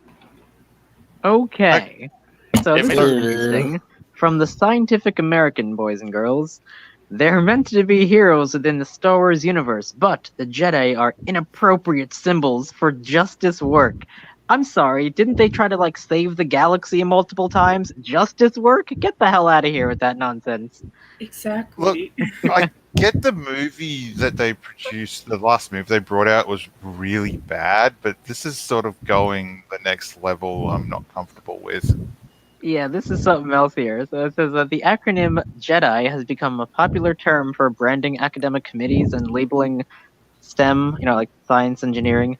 Okay. So this is Ew. interesting. From the Scientific American, boys and girls, they're meant to be heroes within the Star Wars universe, but the Jedi are inappropriate symbols for justice work. I'm sorry, didn't they try to save the galaxy multiple times? Justice work? Get the hell out of here with that nonsense. Exactly. I get the movie that they produced, the last movie they brought out was really bad, but this is sort of going the next level I'm not comfortable with. Yeah, this is something else here. So it says that the acronym JEDI has become a popular term for branding academic committees and labeling STEM, like science, engineering,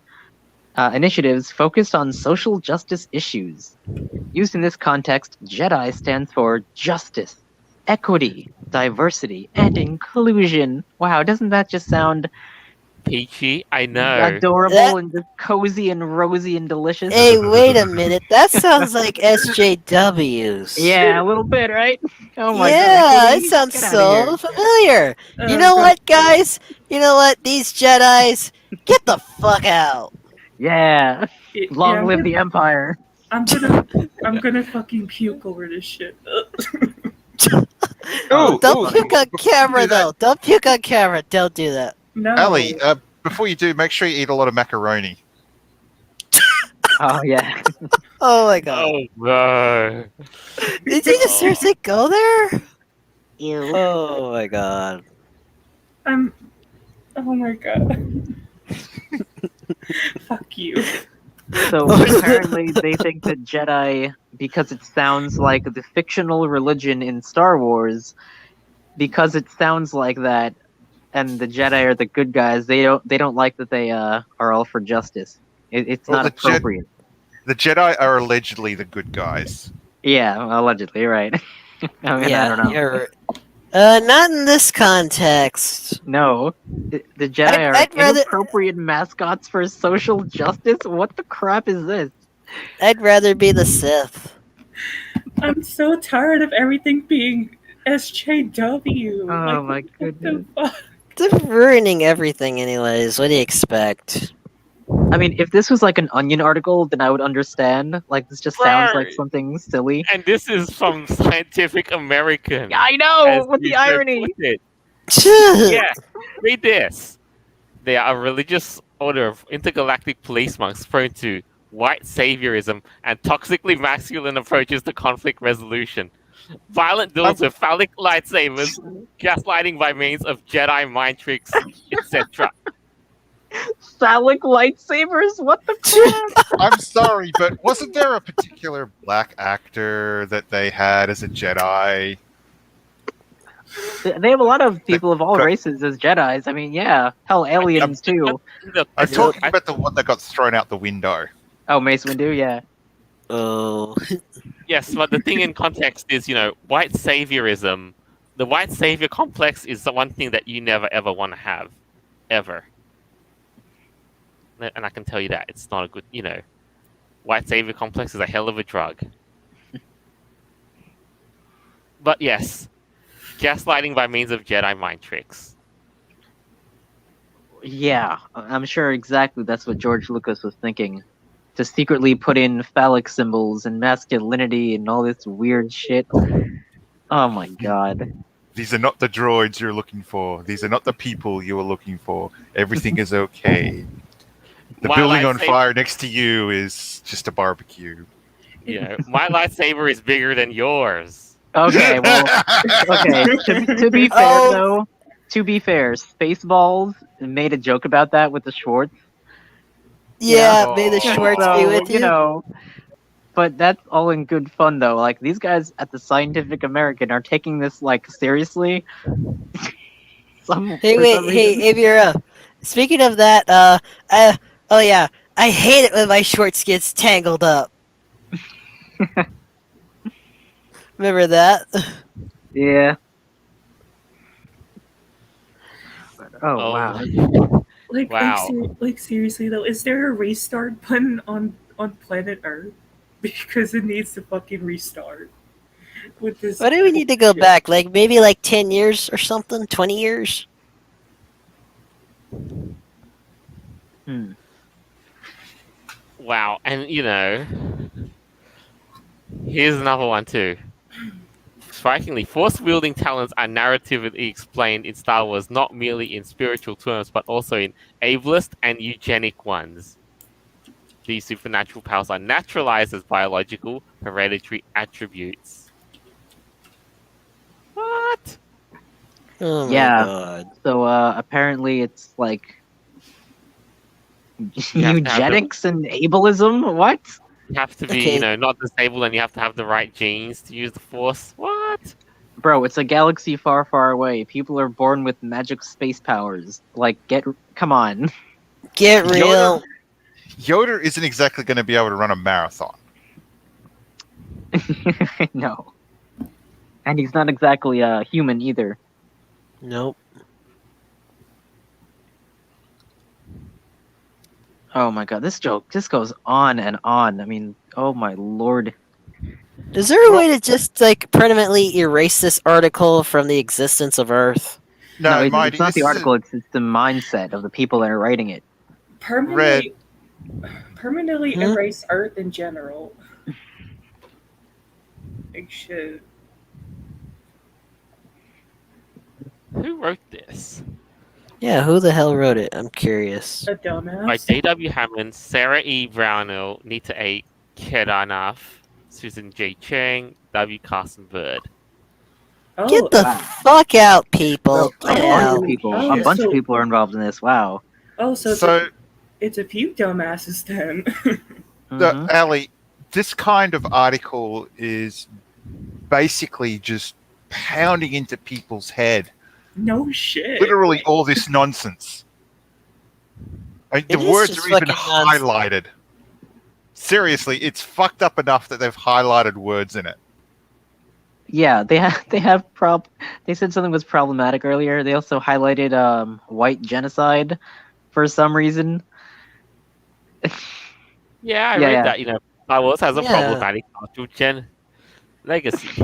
initiatives focused on social justice issues. Used in this context, JEDI stands for justice, equity, diversity, and inclusion. Wow, doesn't that just sound Peachy, I know. adorable and just cozy and rosy and delicious? Hey, wait a minute. That sounds like SJWs. Yeah, a little bit, right? Oh my Yeah, god. it sounds Get outta here. so familiar. You know God. what, guys? You know what? These Jedis, get the fuck out. Yeah. Long Yeah, live the Empire. I'm gonna fucking puke over this shit. Don't puke on camera, do that. though. Don't puke on camera. Don't do that. No. Ali, before you do, make sure you eat a lot of macaroni. Oh yeah. Oh my god. Oh no. Did you just seriously go there? Ew. Oh my god. Oh my god. Fuck you. So apparently they think that Jedi, because it sounds like the fictional religion in Star Wars, because it sounds like that, and the Jedi are the good guys, they don't like that they are all for justice. It's Well, not appropriate. The Jedi are allegedly the good guys. Yeah, allegedly, right? I mean, I don't know. You're not in this context. No, the Jedi I'd are rather- inappropriate mascots for social justice. What the crap is this? I'd rather be the Sith. I'm so tired of everything being SJW. Oh my what goodness. the fuck? They're ruining everything, anyways. What do you expect? I mean, if this was like an Onion article, then I would understand. Like, this just sounds like Right. something silly. And this is from Scientific American. I know! as What the you so irony! put it. Yeah, read this. They are a religious order of intergalactic police monks prone to white saviorism and toxically masculine approaches to conflict resolution. Violent duels with phallic lightsabers, gaslighting by means of Jedi mind tricks, etc. Phallic lightsabers? What the crap? I'm sorry, but wasn't there a particular black actor that they had as a Jedi? They have a lot of people of all got- races as Jedis. I mean, yeah. Hell, aliens too. Look, I'm look, talking about the one that got thrown out the window. Oh, Mace Windu, yeah. Oh. yes, but the thing in context is, white saviorism. The white savior complex is the one thing that you never ever want to have, ever. And I can tell you that it's not a good, white savior complex is a hell of a drug. But yes, gaslighting by means of Jedi mind tricks. Yeah, I'm sure exactly that's what George Lucas was thinking. To secretly put in phallic symbols and masculinity and all this weird shit. Oh my god. These are not the droids you're looking for. These are not the people you were looking for. Everything is okay. The My building on lightsaber- fire next to you is just a barbecue. My lightsaber is bigger than yours. Okay, well, okay. To be fair, Oh. though, to be fair, Spaceballs made a joke about that with the Schwartz. Yeah, Yeah. may the Oh. Schwartz So, be with you. But that's all in good fun, though. Like, these guys at the Scientific American are taking this, like, seriously. Hey, For wait, some hey, reason. Avira. Speaking of that, oh yeah, I hate it when my Schwartz gets tangled up. Remember that? Yeah. Oh, Oh. wow. Like seriously though, is there a restart button on planet Earth? Because it needs to fucking restart. With this. Why do we need to go shit. back? Like maybe like 10 years or something? 20 years? Hmm. Wow, and here's another one too. Strikingly, force-wielding talents are narratively explained in Star Wars not merely in spiritual terms, but also in ableist and eugenic ones. These supernatural powers are naturalized as biological, hereditary attributes. What? Oh my Yeah. god. So, apparently it's, like, have to have eugenics and ableism? What? You have to be, Okay. not disabled, and you have to have the right genes to use the Force. What? Bro, it's a galaxy far, far away. People are born with magic space powers. Like, come on. Get real. Yoda isn't exactly going to be able to run a marathon. No. And he's not exactly a human either. Nope. Oh my god, this joke just goes on and on. I mean, oh my lord. Is there a way to just like permanently erase this article from the existence of Earth? No, it's Mighty, not the this is- article, it's the mindset of the people that are writing it. Permanently Hmm? erase Earth in general. Like shit. Who wrote this? Yeah, who the hell wrote it? I'm curious. A dumbass. By J.W. Hammond, Sarah E. Brownell, Nita A. Kedanath, Susan J. Chang, W. Carson Bird. Oh, Get the wow. fuck out, people. A Get bunch out. of people. Oh, A bunch so- of people are involved in this. Wow. So, it's a few dumbasses then. Mhm. Ali, this kind of article is basically just pounding into people's head. No shit. Literally all this nonsense. The It is words just are even fucking nonsense. highlighted. Seriously, it's fucked up enough that they've highlighted words in it. Yeah, they have they said something was problematic earlier. They also highlighted white genocide for some reason. Yeah, I Yeah, read yeah. that. Star Wars has a Yeah. problematic cultural legacy.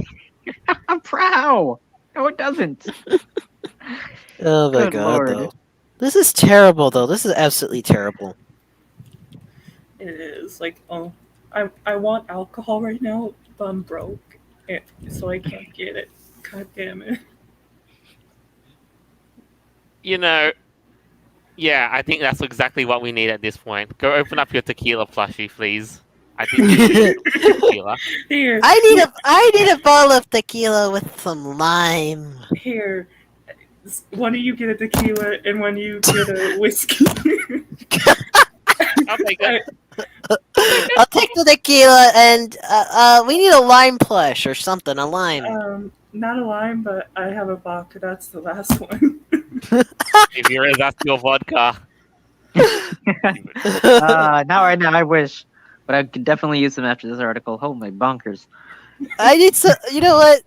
I'm proud. No, it doesn't. Oh my Good god, lord. though. This is terrible, though. This is absolutely terrible. It is like, oh, I want alcohol right now, but I'm broke, so I can't get it. God damn it. Yeah, I think that's exactly what we need at this point. Go open up your tequila plushie, please. I think you should tequila. Here, I need a bottle of tequila with some lime. here. one of you get a tequila and one of you get a whiskey. I'll take it. I'll take the tequila, and we need a lime plush or something. A lime. Not a lime, but I have a vodka. That's the last one. If you're that's your vodka. Now I wish, but I could definitely use them after this article. Oh my bonkers! I need some. You know what?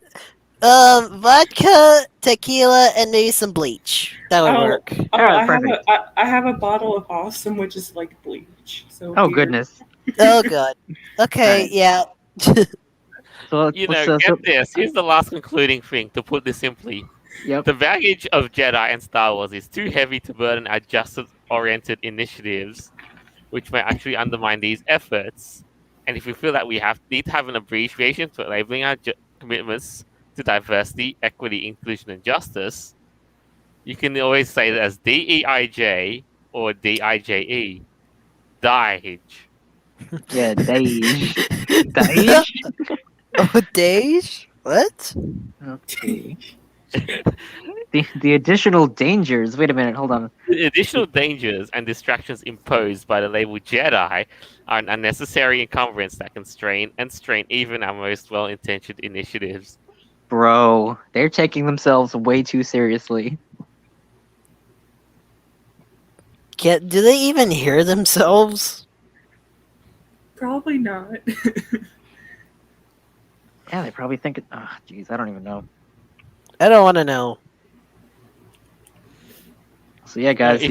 Vodka, tequila, and maybe some bleach. That would work. Perfect. I have a bottle of Awesome, which is like bleach. So Oh here. goodness! Oh god. Okay, Alright. yeah. So You know, get this. Here's the last concluding thing, to put this simply. Yep. The baggage of Jedi and Star Wars is too heavy to burden our justice-oriented initiatives, which may actually undermine these efforts. And if we feel that we need to have an abbreviation for labeling our commitments to diversity, equity, inclusion, and justice, you can always say that as DEIJ or DIJE. Dige. Yeah, Dage. Dage? Oh, Dage? What? Okay. The additional dangers. Wait a minute, hold on. The additional dangers and distractions imposed by the label Jedi are an unnecessary encumbrance that can strain even our most well-intentioned initiatives. Bro, they're taking themselves way too seriously. Do they even hear themselves? Probably not. Yeah, they probably think it. Oh, jeez, I don't even know. I don't want to know. So yeah, guys. If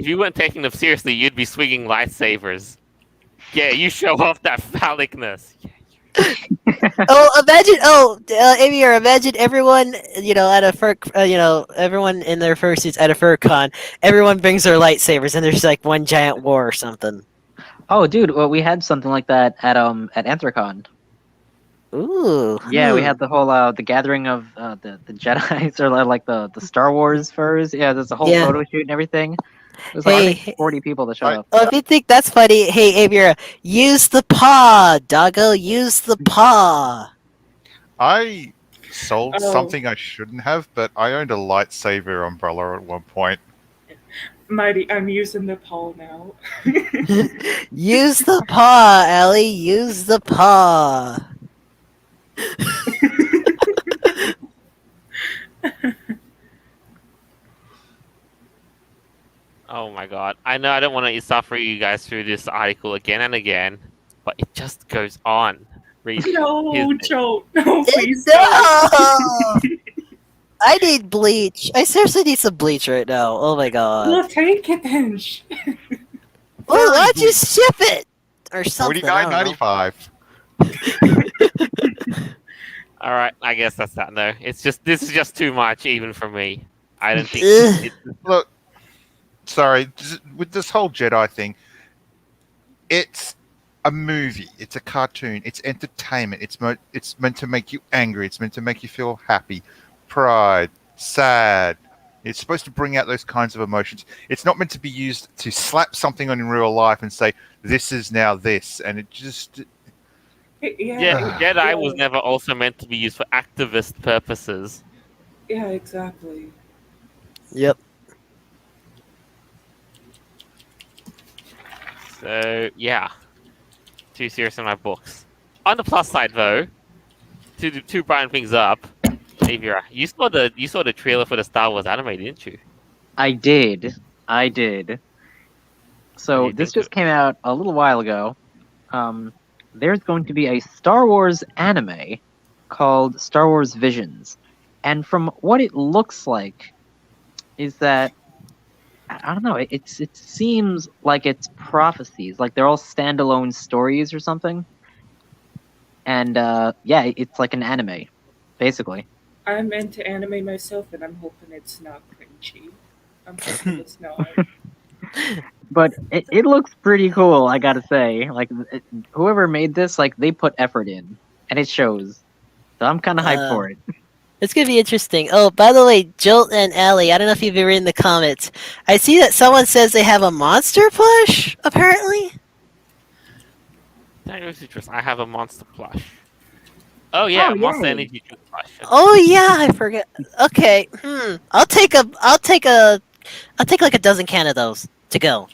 you weren't taking them seriously, you'd be swinging lightsabers. Yeah, you show off that phallicness. Imagine everyone, at a fur, everyone in their fursuits at a fur con, everyone brings their lightsabers, and there's like one giant war or something. Oh, dude, well, we had something like that at Anthrocon. Ooh. Yeah, we had the whole the gathering of the Jedi's or like the Star Wars furs. Yeah, there's a whole photo shoot and everything. It was like I think 40 people that showed up. Oh, if you think that's funny, hey Avira, use the paw, doggo, use the paw. I sold something I shouldn't have, but I owned a lightsaber umbrella at one point. Mighty, I'm using the pole now. Use the paw, Ellie. Use the paw. Oh my god. I know I don't want to suffer you guys through this article again and again, but it just goes on. No, Joe. No, please. No! I need bleach. I seriously need some bleach right now. Oh my god. Well, take it then. Well, why don't you ship it? Or something. $49.95. Alright, I guess that's that. No, this is just too much even for me. I don't think Look, sorry, with this whole Jedi thing, it's a movie, it's a cartoon, it's entertainment, it's meant to make you angry, it's meant to make you feel happy, pride, sad. It's supposed to bring out those kinds of emotions. It's not meant to be used to slap something on in real life and say, this is now this, and it just... Jedi was never also meant to be used for activist purposes. Yeah, exactly. Yep. So yeah, too serious in my books. On the plus side, though, to brighten things up, Avira, you saw the trailer for the Star Wars anime, didn't you? I did. So this just came out a little while ago. There's going to be a Star Wars anime called Star Wars Visions, and from what it looks like, is that I don't know. It seems like it's prophecies, like they're all standalone stories or something. And yeah, it's like an anime, basically. I'm into anime myself, and I'm hoping it's not cringy. I'm hoping it's not. But it looks pretty cool, I gotta say. Like, whoever made this, like, they put effort in, and it shows. So I'm kind of hyped for it. It's gonna be interesting. Oh, by the way, Jolt and Allie, I don't know if you've ever in the comments. I see that someone says they have a monster plush, apparently. I have a monster plush. Oh yeah, Oh, Monster yay. Energy Toothbrush. Oh yeah, I forgot. Okay, I'll take like a dozen can of those to go.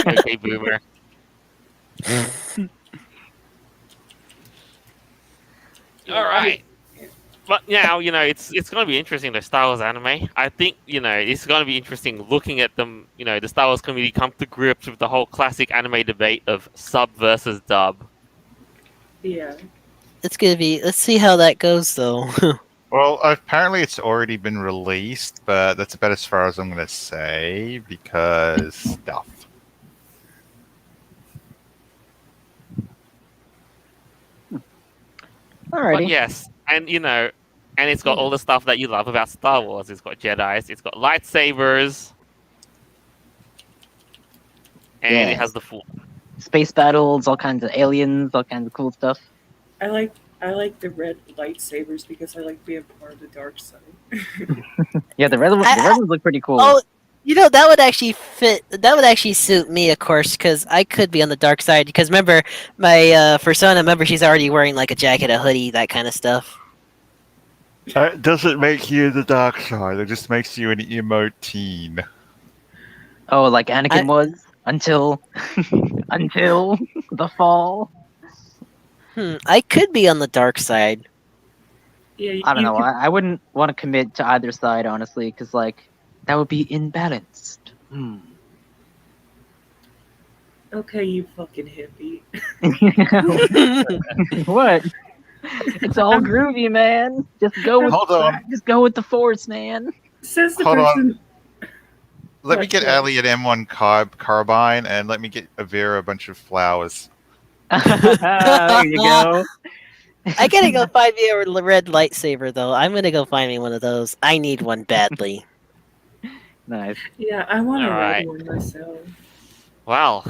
Okay, Boomer. All right. But now, it's going to be interesting, the Star Wars anime. I think, it's going to be interesting looking at them, the Star Wars community come to grips with the whole classic anime debate of sub versus dub. Yeah. It's gonna be. Let's see how that goes, though. Well, apparently it's already been released, but that's about as far as I'm going to say because stuff. But Alrighty. yes, and, and it's got all the stuff that you love about Star Wars. It's got Jedis, it's got lightsabers, and it Yes. has the Force. Space battles, all kinds of aliens, all kinds of cool stuff. I like the red lightsabers because I like being part of the dark side. Yeah, the red ones look pretty cool. Oh, that would actually fit. That would actually suit me, of course, because I could be on the dark side. Because remember, my persona, remember she's already wearing like a jacket, a hoodie, that kind of stuff. It doesn't make you the dark side. It just makes you an emo teen. Oh, like Anakin was until until the fall. I could be on the dark side. Yeah, I don't you know. could- I wouldn't want to commit to either side, honestly, because like that would be imbalanced. Okay, you fucking hippie. What? It's all groovy, man. Just go with Hold on. Just go with the force, man. Says the Hold on. person. Let me get Yeah. Ali an M1 carbine, and let me get Avira a bunch of flowers. There you go. I gotta go find me a red lightsaber, though. I'm gonna go find me one of those. I need one badly. Nice. Yeah, I want a Alright. red one myself. Well,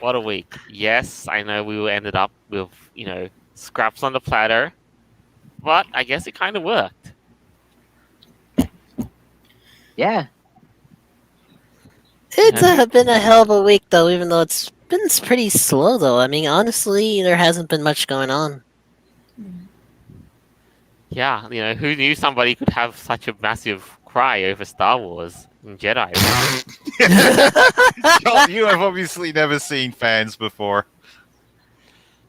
what a week. Yes, I know we ended up with, scraps on the platter, but I guess it kind of worked. Yeah. It's been a hell of a week, though, even though it's been pretty slow, though. I mean, honestly, there hasn't been much going on. Yeah, who knew somebody could have such a massive cry over Star Wars and Jedi? Joel, you have obviously never seen fans before.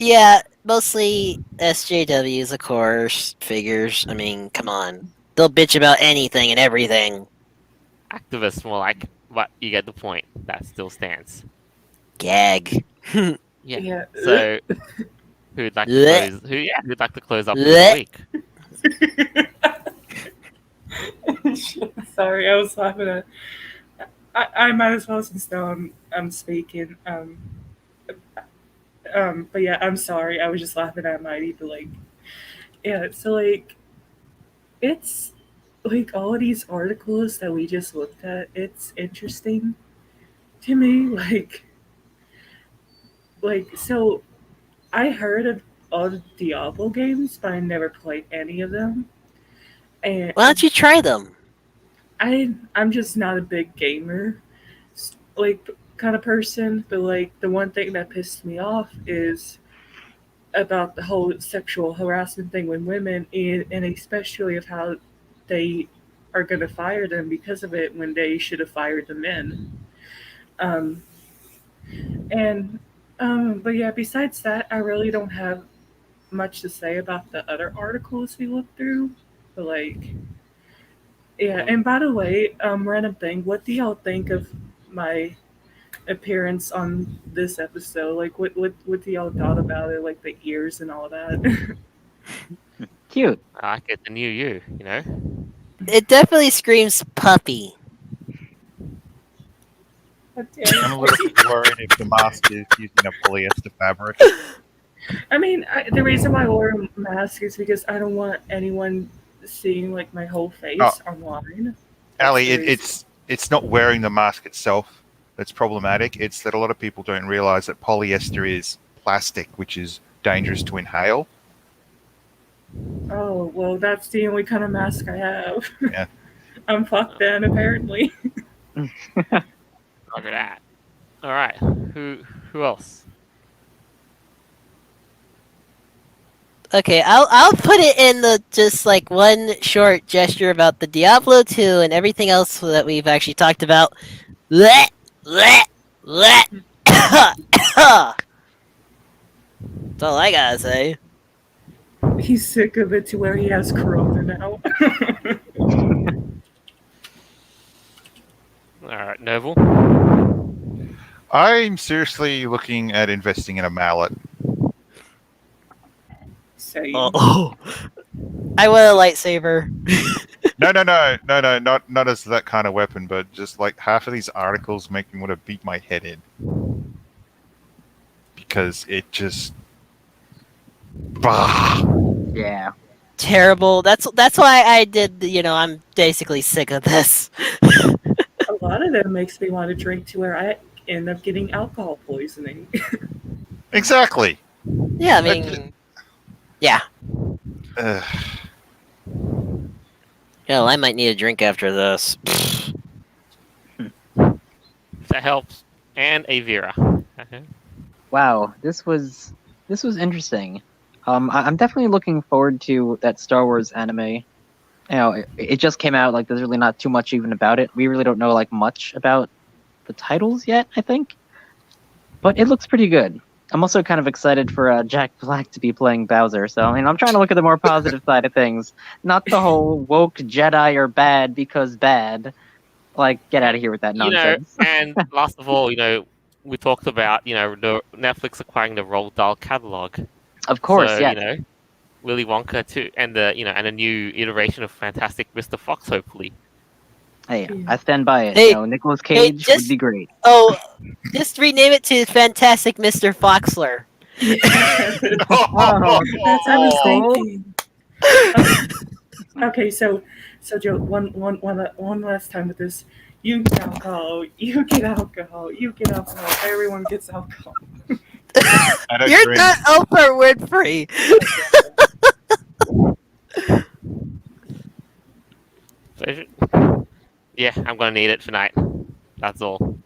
Yeah, mostly SJWs, of course, figures. I mean, come on. They'll bitch about anything and everything. Activists more like, but you get the point. That still stands. Gag. Yeah. Yeah. So, who'd like to Blech. close? Who'd like to close up this week? Sorry, I was laughing at. I might as well since now I'm speaking. But yeah, I'm sorry. I was just laughing at Mighty, but like, yeah. So like, it's like all of these articles that we just looked at. It's interesting to me. So I heard of all the Diablo games, but I never played any of them. And Why don't you try them? I'm just not a big gamer, like kind of person. But like the one thing that pissed me off is about the whole sexual harassment thing with women, and especially of how they are going to fire them because of it when they should have fired the men. Um, and but yeah, besides that, I really don't have much to say about the other articles we looked through. But like, yeah. And by the way, random thing, what do y'all think of my appearance on this episode? Like, what do y'all thought about it? Like the ears and all that. Cute. I like it, the new you, It definitely screams puppy. God damn I'm a it. little bit worried if the mask is using a polyester fabric. I mean, the reason why I wear a mask is because I don't want anyone seeing like my whole face online. That's Ali, the reason. it's not wearing the mask itself that's problematic. It's that a lot of people don't realize that polyester is plastic, which is dangerous to inhale. Oh well, that's the only kind of mask I have. Yeah. I'm fucked then, apparently. Look at that. All right. Who else? Okay, I'll put it in the just like one short gesture about the Diablo 2 and everything else that we've actually talked about. Blech, blech, blech. That's all I gotta say. He's sick of it to where he has corona now. All right, Noble. I'm seriously looking at investing in a mallet. Same. Oh, I want a lightsaber. No, not as that kind of weapon, but just like half of these articles make me want to beat my head in because it just. Bah. Yeah. Terrible. That's why I did. I'm basically sick of this. A lot of them makes me want to drink to where I end up getting alcohol poisoning. Exactly. Yeah, I mean, yeah. Ugh. Hell, I might need a drink after this. That helps. And a Vera. Okay. Wow, this was interesting. I'm definitely looking forward to that Star Wars anime. It just came out. Like, there's really not too much even about it. We really don't know like much about the titles yet, I think. But it looks pretty good. I'm also kind of excited for Jack Black to be playing Bowser. So I'm trying to look at the more positive side of things, not the whole woke Jedi are bad because bad. Like, get out of here with that nonsense. And last of all, we talked about, the Netflix acquiring the Roald Dahl catalog. Of course, So, yeah. Willy Wonka too, and and a new iteration of Fantastic Mr. Fox, hopefully. Hey, I stand by it. Hey, Nicolas Cage just- would be great. Oh, just rename it to Fantastic Mr. Foxler. That's what I was thinking. Okay, so Joe, one last time with this. You get alcohol. You get alcohol. You get alcohol. Everyone gets alcohol. I don't You're drink. not Oprah Winfrey. Yeah, I'm gonna need it tonight. That's all.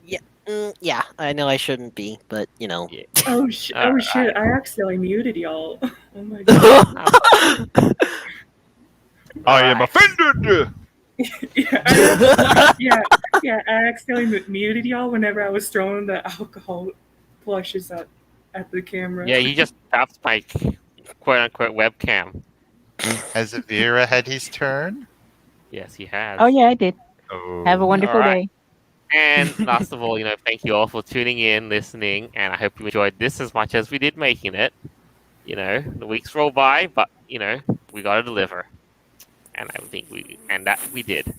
Yeah, I know I shouldn't be, but Yeah. Oh shit! Alright. I accidentally muted y'all. Oh my god. I am Right. offended. Yeah. I accidentally muted y'all whenever I was throwing the alcohol flushes at the camera. Yeah, you just tapped my quote-unquote webcam. Has Vera had his turn? Yes, he has. Oh yeah, I did. Oh. Have a wonderful Alright. day. And last of all, thank you all for tuning in, listening, and I hope you enjoyed this as much as we did making it. The weeks roll by, but we gotta deliver, and I think we did.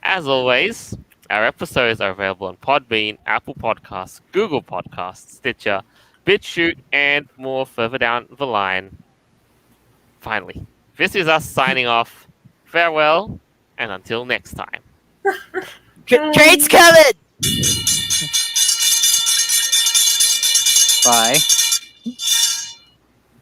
As always, our episodes are available on Podbean, Apple Podcasts, Google Podcasts, Stitcher, BitChute, and more further down the line. Finally, this is us signing off. Farewell, and until next time. Train's coming. Bye.